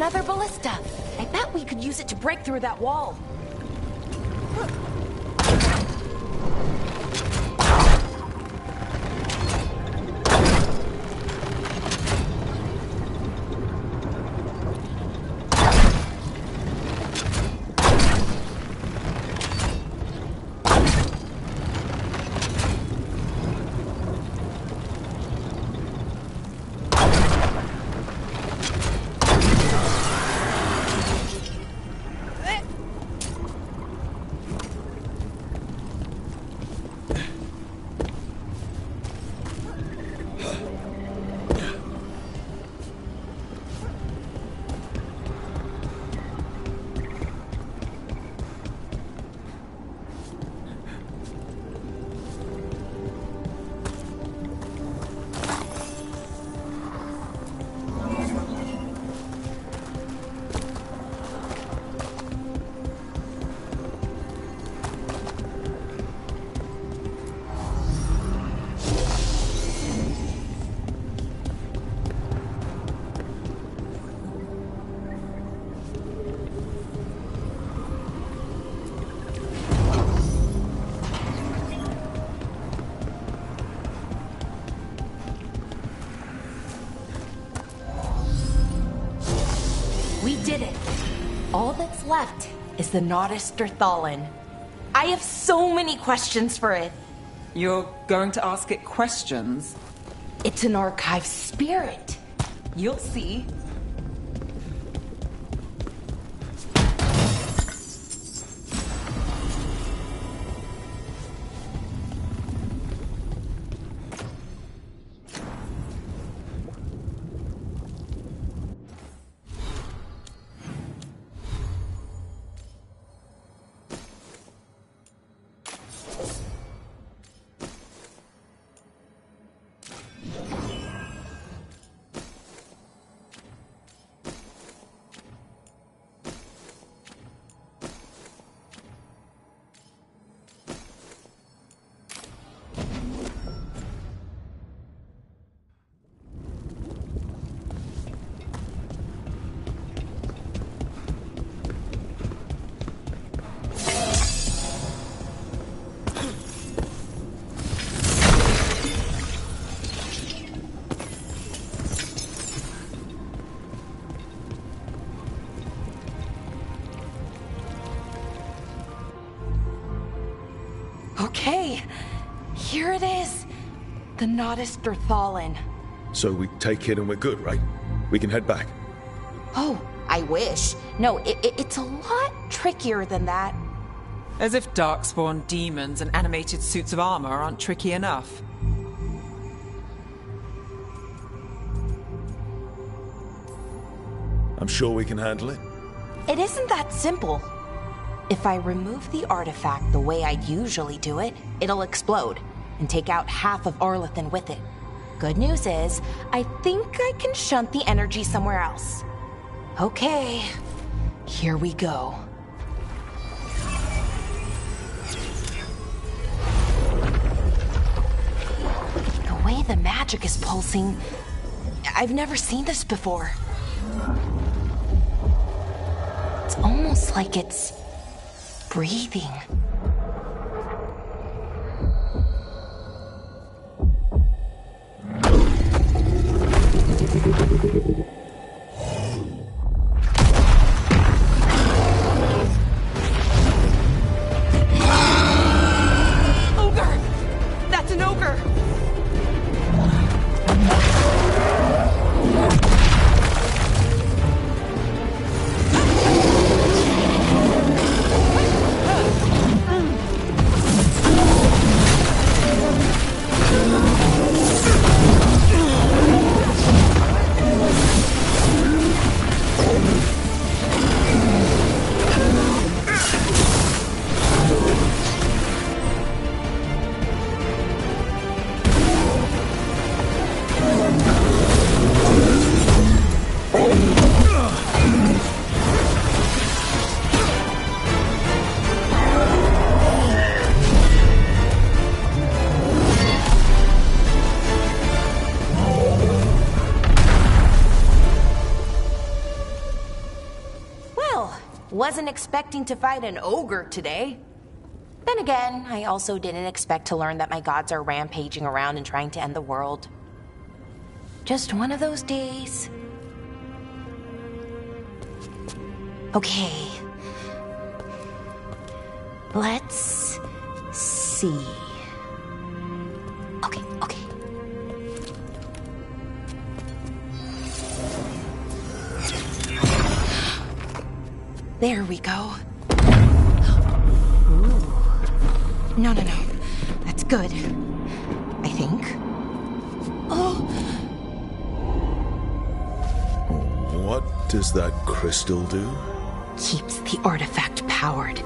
Another ballista. I bet we could use it to break through that wall. We did it. All that's left is the Nodus Derthalin. I have so many questions for it. You're going to ask it questions? It's an archive spirit. You'll see. Okay, here it is. The Nodus Derthalin. So we take it and we're good, right? We can head back. Oh, I wish. No, it's a lot trickier than that. As if darkspawn demons and animated suits of armor aren't tricky enough. I'm sure we can handle it. It isn't that simple. If I remove the artifact the way I'd usually do it, it'll explode and take out half of Arlethan with it. Good news is, I think I can shunt the energy somewhere else. Okay, here we go. The way the magic is pulsing, I've never seen this before. It's almost like it's breathing. Ogre! That's an ogre! wasn't expecting to fight an ogre today. Then again, I also didn't expect to learn that my gods are rampaging around and trying to end the world. Just one of those days. Okay. Let's see. Okay. There we go. Ooh. No. That's good. I think. Oh. What does that crystal do? Keeps the artifact powered.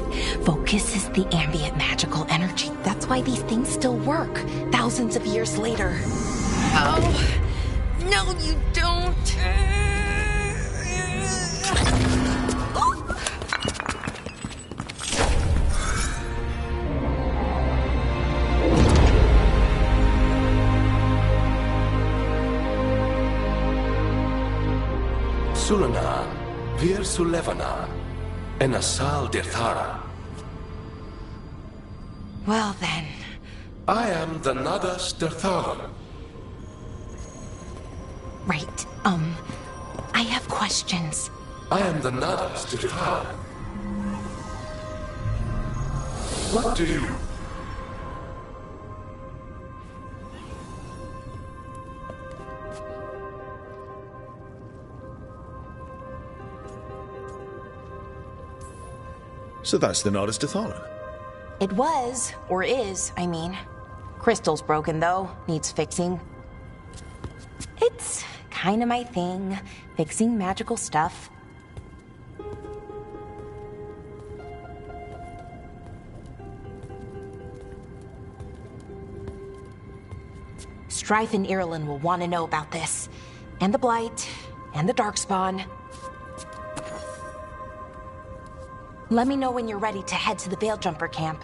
Focuses the ambient magical energy. That's why these things still work, thousands of years later. Oh. No, you don't. Sulanan, Vir Sulevanan, and Asal Dirthara. Well then. I am the Nadas Dirtharan. Right, I have questions. I am the Nadas Dirtharan. What do you... So that's the Nardus Dathalan. It was, or is, I mean. Crystal's broken, though. Needs fixing. It's kinda my thing, fixing magical stuff. Strife and Irulan will want to know about this. And the Blight, and the Darkspawn. Let me know when you're ready to head to the Veilgjumper camp.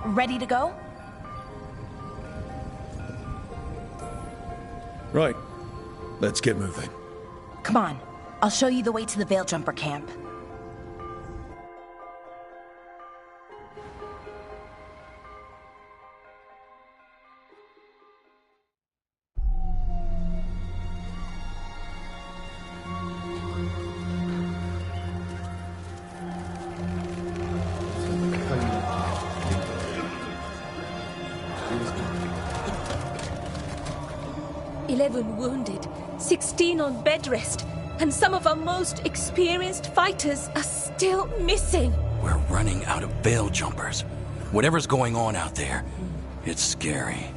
Ready to go? Right. Let's get moving. Come on. I'll show you the way to the Veilgjumper camp. Wounded, 16 on bed rest, and some of our most experienced fighters are still missing. We're running out of Veiljumpers. Whatever's going on out there, it's scary.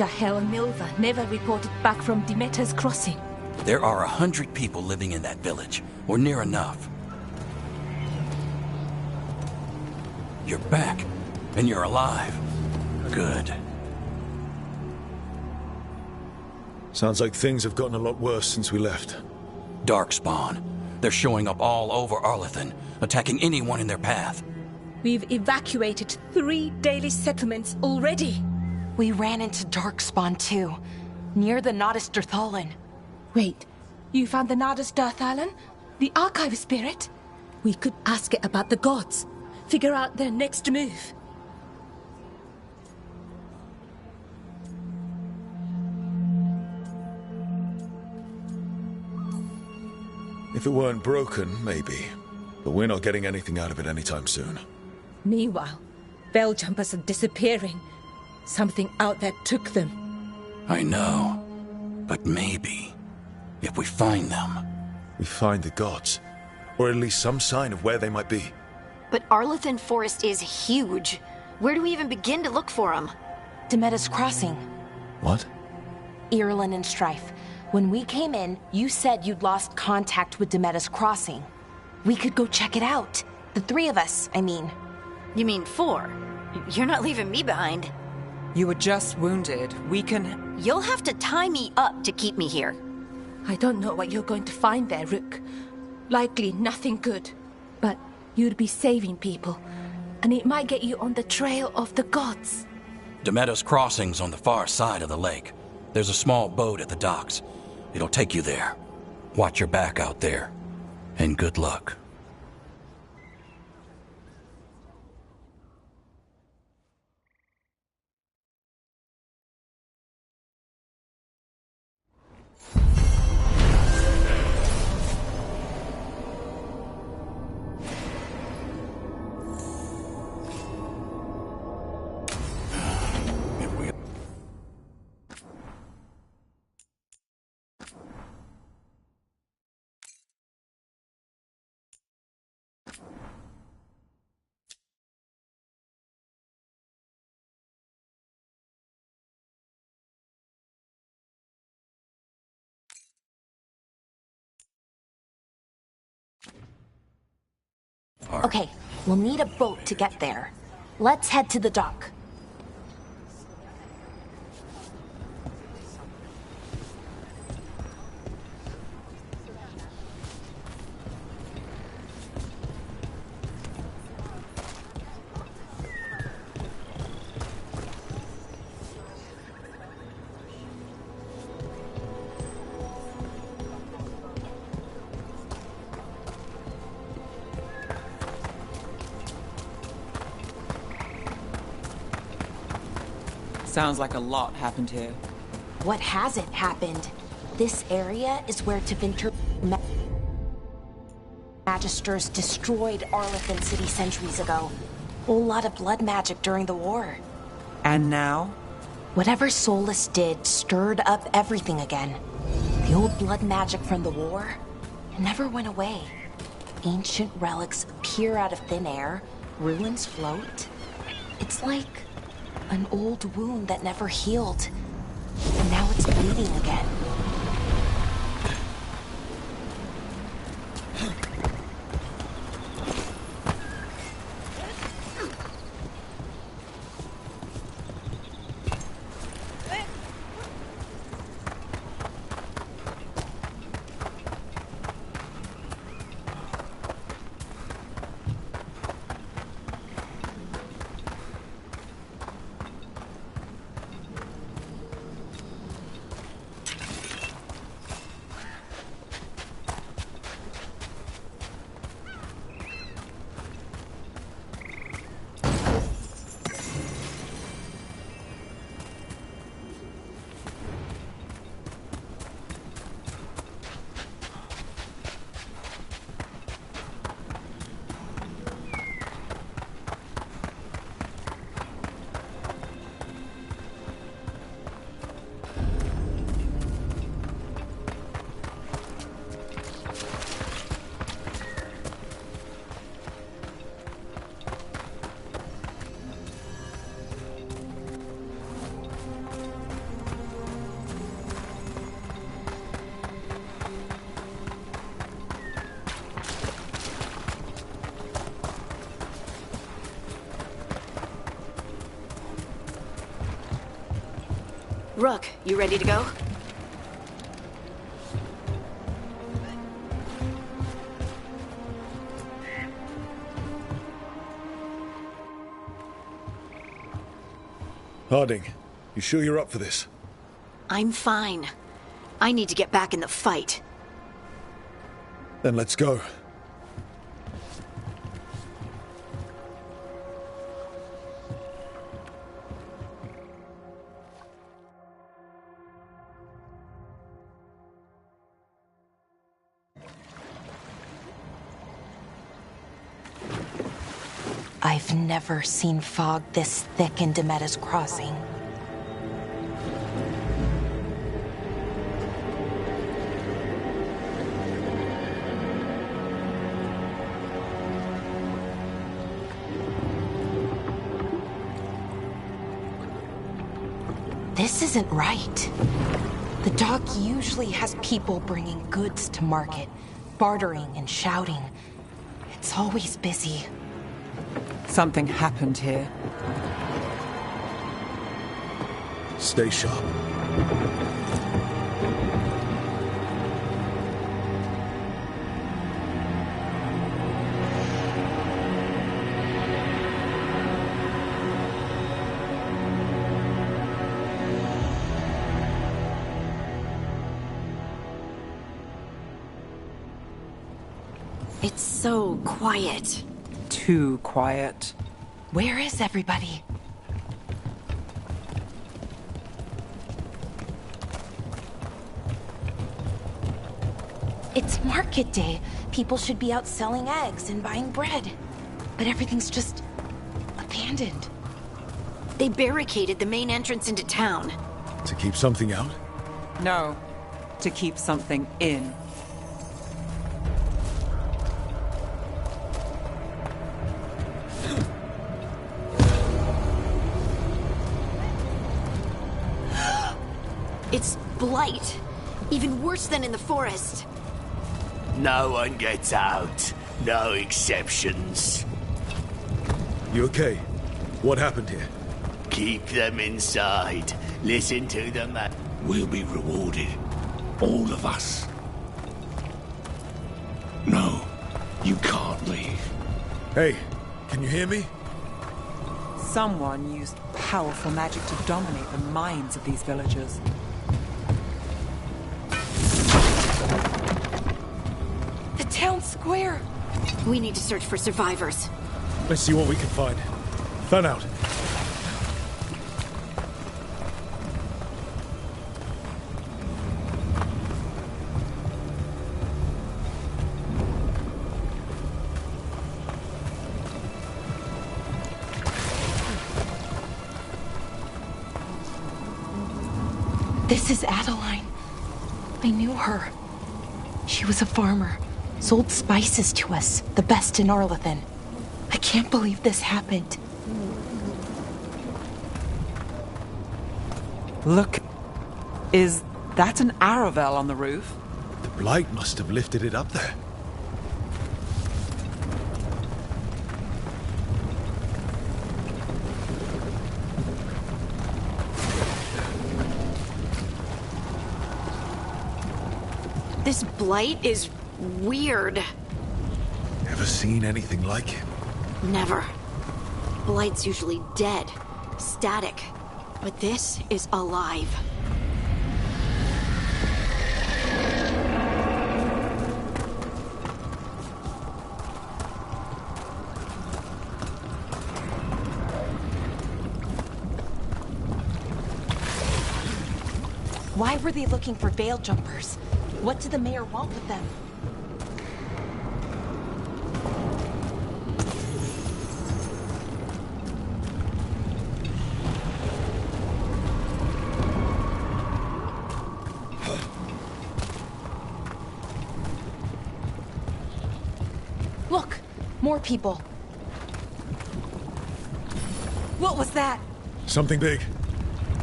Jahel and Milva never reported back from Demeter's crossing. There are 100 people living in that village, or near enough. You're back, and you're alive. Good. Sounds like things have gotten a lot worse since we left. Darkspawn. They're showing up all over Arlethan, attacking anyone in their path. We've evacuated 3 daily settlements already. We ran into Darkspawn too, near the Nodus Dirthalan. Wait, you found the Nodus Dirthalan? The archive spirit? We could ask it about the gods. Figure out their next move. If it weren't broken, maybe. But we're not getting anything out of it anytime soon. Meanwhile, Veiljumpers are disappearing. Something out there took them. I know. But maybe, if we find them... We find the gods. Or at least some sign of where they might be. But Arlethan Forest is huge. Where do we even begin to look for them? Demeter's crossing. What? Irulan and Strife. When we came in, you said you'd lost contact with Demeter's crossing. We could go check it out. The 3 of us, I mean. You mean 4? You're not leaving me behind. You were just wounded. We can... You'll have to tie me up to keep me here. I don't know what you're going to find there, Rook. Likely nothing good. But you'd be saving people, and it might get you on the trail of the gods. Demeter's crossing's on the far side of the lake. There's a small boat at the docks. It'll take you there. Watch your back out there. And good luck. Okay, we'll need a boat to get there. Let's head to the dock. Sounds like a lot happened here. What hasn't happened? This area is where Tevinter Magisters destroyed Arlethan City centuries ago. Whole lot of blood magic during the war. And now? Whatever Solus did stirred up everything again. The old blood magic from the war, it never went away. Ancient relics appear out of thin air, ruins float. It's like an old wound that never healed, and now it's bleeding again. Rook, you ready to go? Harding, you sure you're up for this? I'm fine. I need to get back in the fight. Then let's go. I've never seen fog this thick in Demetta's Crossing. This isn't right. The dock usually has people bringing goods to market, bartering and shouting. It's always busy. Something happened here. Stay sharp. It's so quiet. Too quiet. Where is everybody? It's market day. People should be out selling eggs and buying bread. But everything's just abandoned. They barricaded the main entrance into town. To keep something out? No, to keep something in. It's blight. Even worse than in the forest. No one gets out. No exceptions. You okay? What happened here? Keep them inside. Listen to them. We'll be rewarded. All of us. No, you can't leave. Hey, can you hear me? Someone used powerful magic to dominate the minds of these villagers. The town square! We need to search for survivors. Let's see what we can find. Fan out. This is Adeline. I knew her. She was a farmer. Sold spices to us, the best in Arlethan. I can't believe this happened. Look, is that an Aravel on the roof? The blight must have lifted it up there. This blight is weird. Ever seen anything like it? Never. Blight's usually dead, static. But this is alive. Why were they looking for veil jumpers? What did the mayor want with them? Look! More people. What was that? Something big.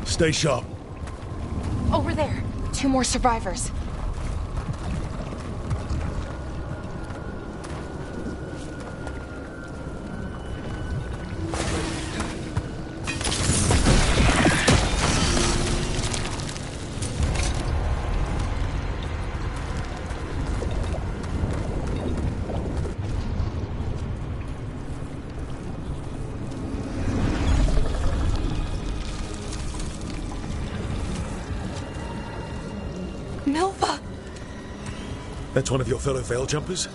Stay sharp. Over there. 2 more survivors. Milva! That's one of your fellow Veil Jumpers?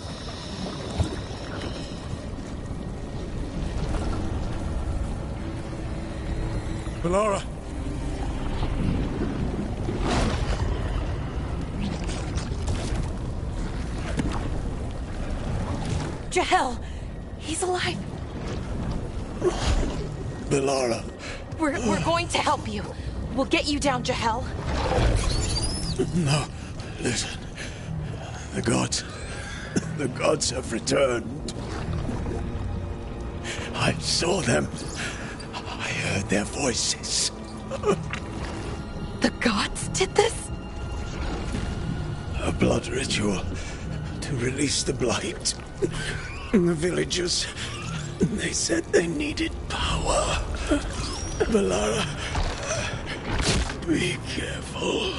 Valara! Jahel! He's alive! Valara. We're going to help you. We'll get you down, Jahel. No, listen. The gods have returned. I saw them. I heard their voices. The gods did this? A blood ritual to release the blight. The villagers, they said they needed power. Valara, be careful.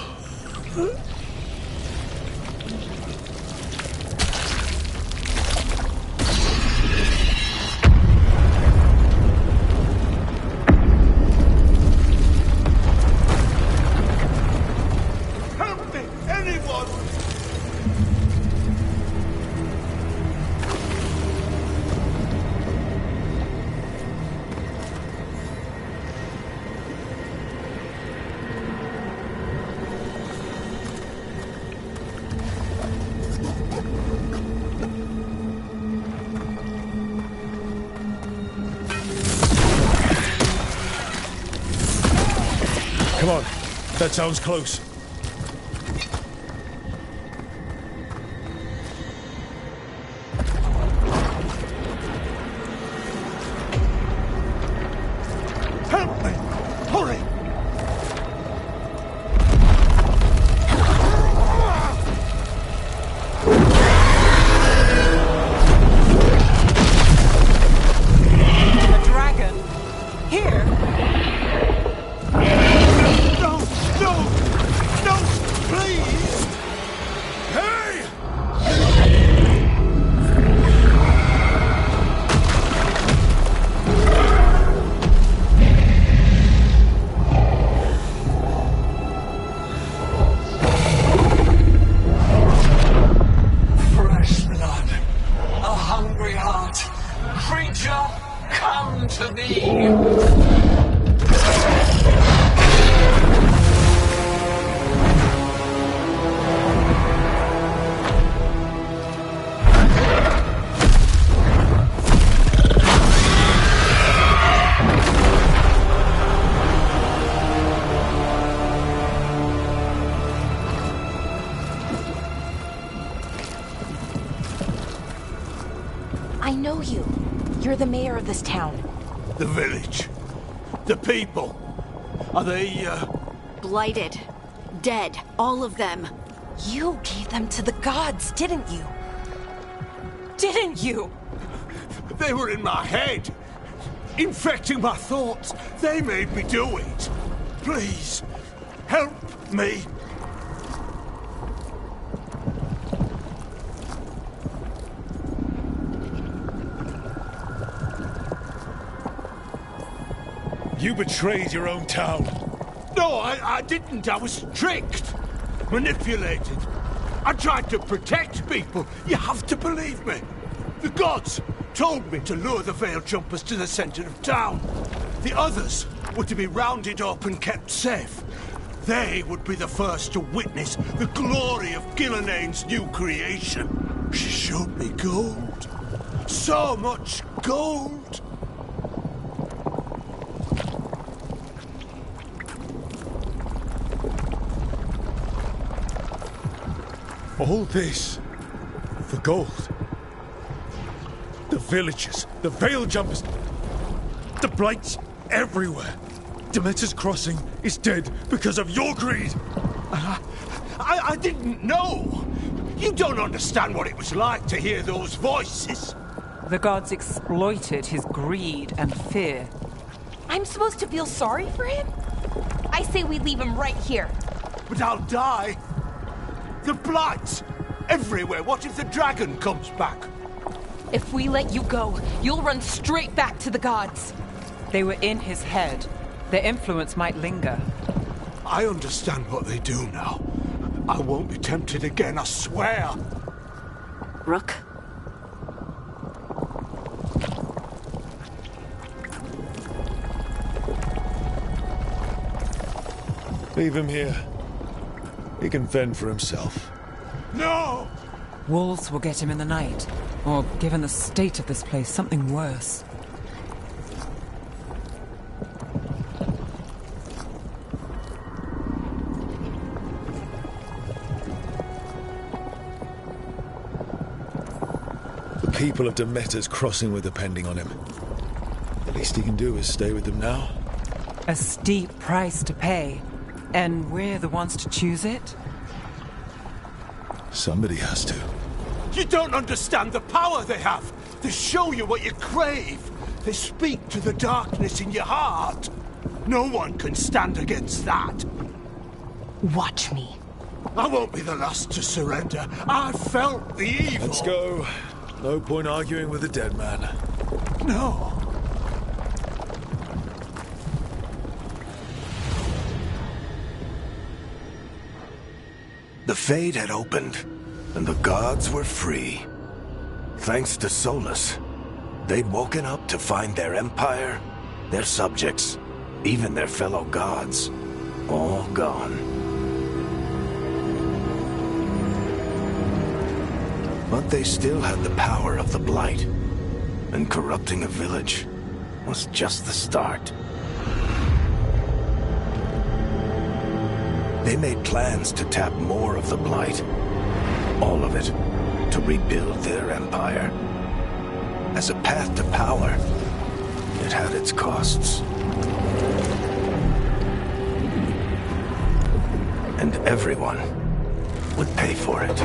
Help me! Anyone! Come on. That sounds close. Help me! Hurry! A dragon? Here? No! No! No! Please! Hey! Fresh blood, a hungry heart. Creature, come to me. I know you. You're the mayor of this town. The village. The people. Are they, Blighted. Dead. All of them. You gave them to the gods, didn't you? Didn't you? They were in my head. Infecting my thoughts. They made me do it. Please, help me. You betrayed your own town. No, I didn't. I was tricked. Manipulated. I tried to protect people. You have to believe me. The gods told me to lure the Veil Jumpers to the center of town. The others were to be rounded up and kept safe. They would be the first to witness the glory of Gillenane's new creation. She showed me gold. So much gold. All this for gold. The villagers, the Veil Jumpers, the blights everywhere. Demeter's Crossing is dead because of your greed. I didn't know. You don't understand what it was like to hear those voices. The gods exploited his greed and fear. I'm supposed to feel sorry for him? I say we leave him right here. But I'll die. The blights everywhere. What if the dragon comes back? If we let you go, you'll run straight back to the gods. They were in his head. Their influence might linger. I understand what they do now. I won't be tempted again, I swear. Rook? Leave him here. He can fend for himself. No! Wolves will get him in the night. Or, given the state of this place, something worse. The people of Demeter's crossing were depending on him. The least he can do is stay with them now. A steep price to pay. And we're the ones to choose it? Somebody has to. You don't understand the power they have. They show you what you crave. They speak to the darkness in your heart. No one can stand against that. Watch me. I won't be the last to surrender. I felt the evil. Let's go. No point arguing with a dead man. No. The Fade had opened, and the gods were free. Thanks to Solus, they'd woken up to find their empire, their subjects, even their fellow gods, all gone. But they still had the power of the Blight, and corrupting a village was just the start. They made plans to tap more of the Blight. All of it, to rebuild their empire. As a path to power, it had its costs. And everyone would pay for it.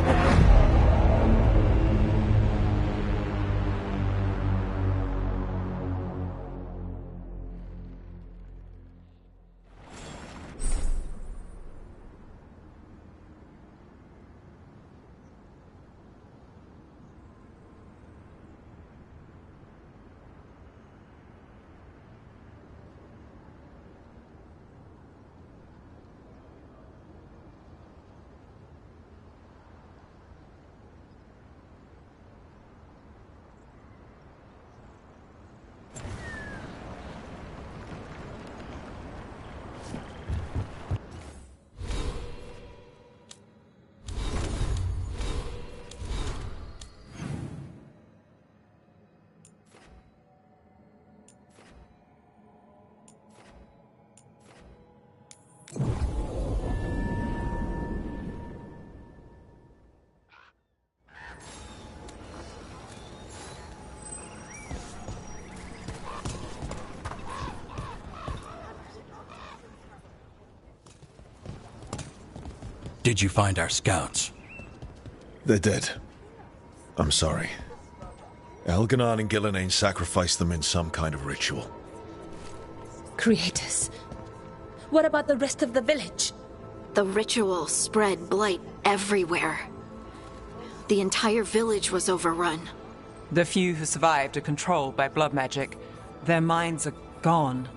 Did you find our scouts? They're dead. I'm sorry. Elganon and Gillenane sacrificed them in some kind of ritual. Creators. What about the rest of the village? The ritual spread blight everywhere. The entire village was overrun. The few who survived are controlled by blood magic. Their minds are gone.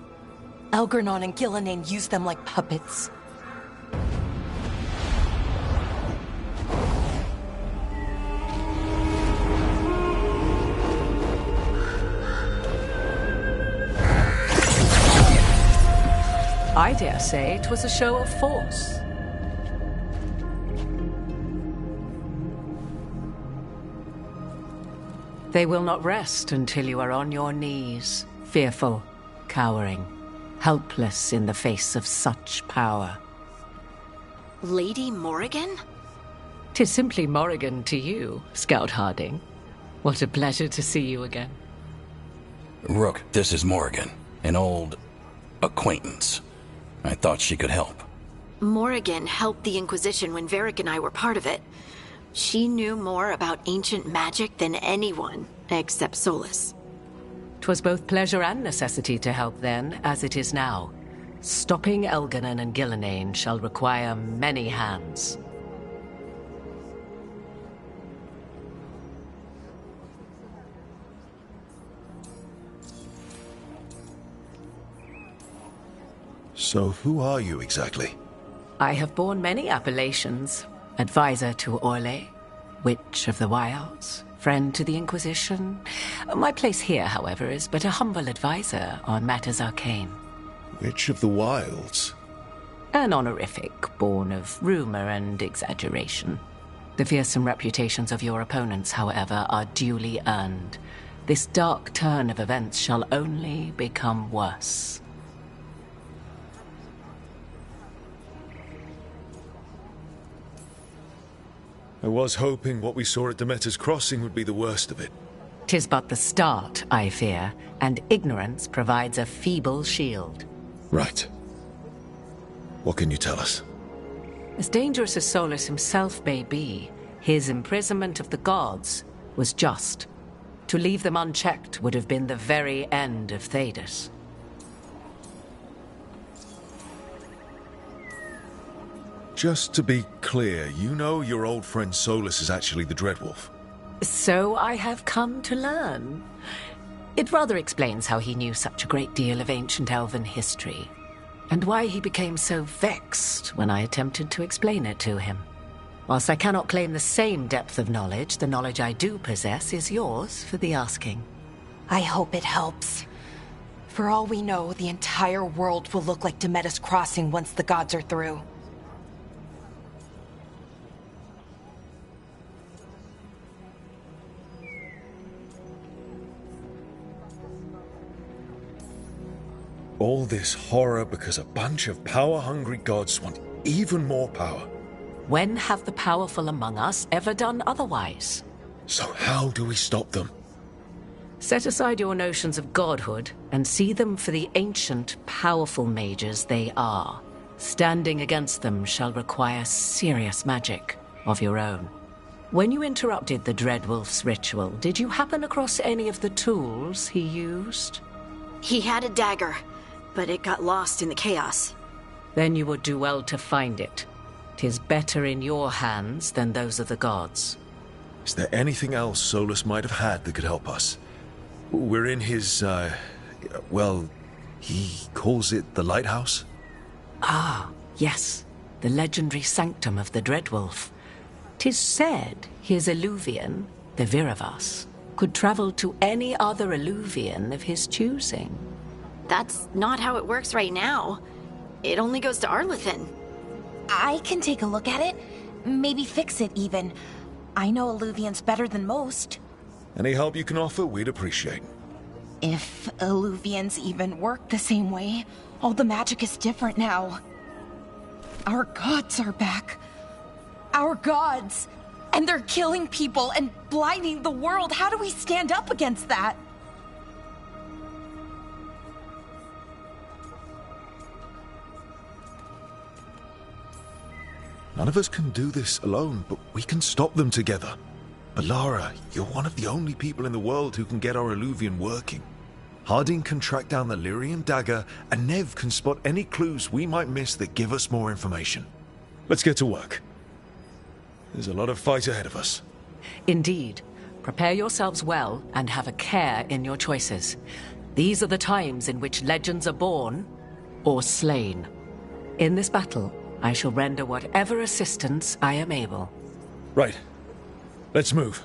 Elgarnon and Gillenane used them like puppets. I dare say it was a show of force. They will not rest until you are on your knees, fearful, cowering, helpless in the face of such power. Lady Morrigan? 'Tis simply Morrigan to you, Scout Harding. What a pleasure to see you again. Rook, this is Morrigan, an old acquaintance. I thought she could help. Morrigan helped the Inquisition when Varric and I were part of it. She knew more about ancient magic than anyone, except Solus. 'Twas both pleasure and necessity to help then, as it is now. Stopping Elganon and Gillenane shall require many hands. So who are you exactly? I have borne many appellations, advisor to Orlais, witch of the wilds, friend to the Inquisition. My place here, however, is but a humble advisor on matters arcane. Witch of the wilds? An honorific born of rumor and exaggeration. The fearsome reputations of your opponents, however, are duly earned. This dark turn of events shall only become worse. I was hoping what we saw at Demeter's Crossing would be the worst of it. 'Tis but the start, I fear, and ignorance provides a feeble shield. Right. What can you tell us? As dangerous as Solus himself may be, his imprisonment of the gods was just. To leave them unchecked would have been the very end of Thedas. Just to be clear, you know your old friend Solus is actually the Dreadwolf. So I have come to learn. It rather explains how he knew such a great deal of ancient elven history, and why he became so vexed when I attempted to explain it to him. Whilst I cannot claim the same depth of knowledge, the knowledge I do possess is yours for the asking. I hope it helps. For all we know, the entire world will look like Demeter's Crossing once the gods are through. All this horror because a bunch of power-hungry gods want even more power. When have the powerful among us ever done otherwise? So how do we stop them? Set aside your notions of godhood and see them for the ancient, powerful mages they are. Standing against them shall require serious magic of your own. When you interrupted the Dreadwolf's ritual, did you happen across any of the tools he used? He had a dagger, but it got lost in the chaos. Then you would do well to find it. 'Tis better in your hands than those of the gods. Is there anything else Solus might have had that could help us? We're in his, well, he calls it the lighthouse? Ah, yes. The legendary sanctum of the Dreadwolf. 'Tis said his Illuvian, the Viravas, could travel to any other Illuvian of his choosing. That's not how it works right now. It only goes to Arlethan. I can take a look at it. Maybe fix it, even. I know Illuvians better than most. Any help you can offer, we'd appreciate. If Illuvians even work the same way, all the magic is different now. Our gods are back. Our gods! And they're killing people and blinding the world. How do we stand up against that? None of us can do this alone, but we can stop them together. Alara, you're one of the only people in the world who can get our Illuvian working. Harding can track down the Lyrian dagger, and Nev can spot any clues we might miss that give us more information. Let's get to work. There's a lot of fight ahead of us. Indeed. Prepare yourselves well and have a care in your choices. These are the times in which legends are born or slain. In this battle, I shall render whatever assistance I am able. Right. Let's move.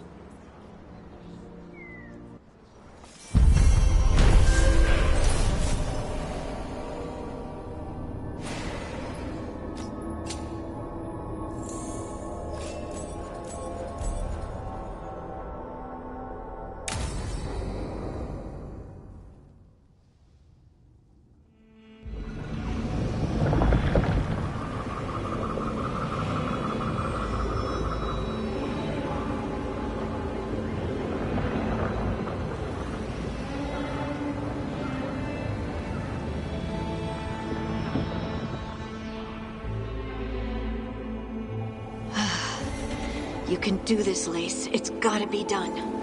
You can do this, Lace. It's gotta be done.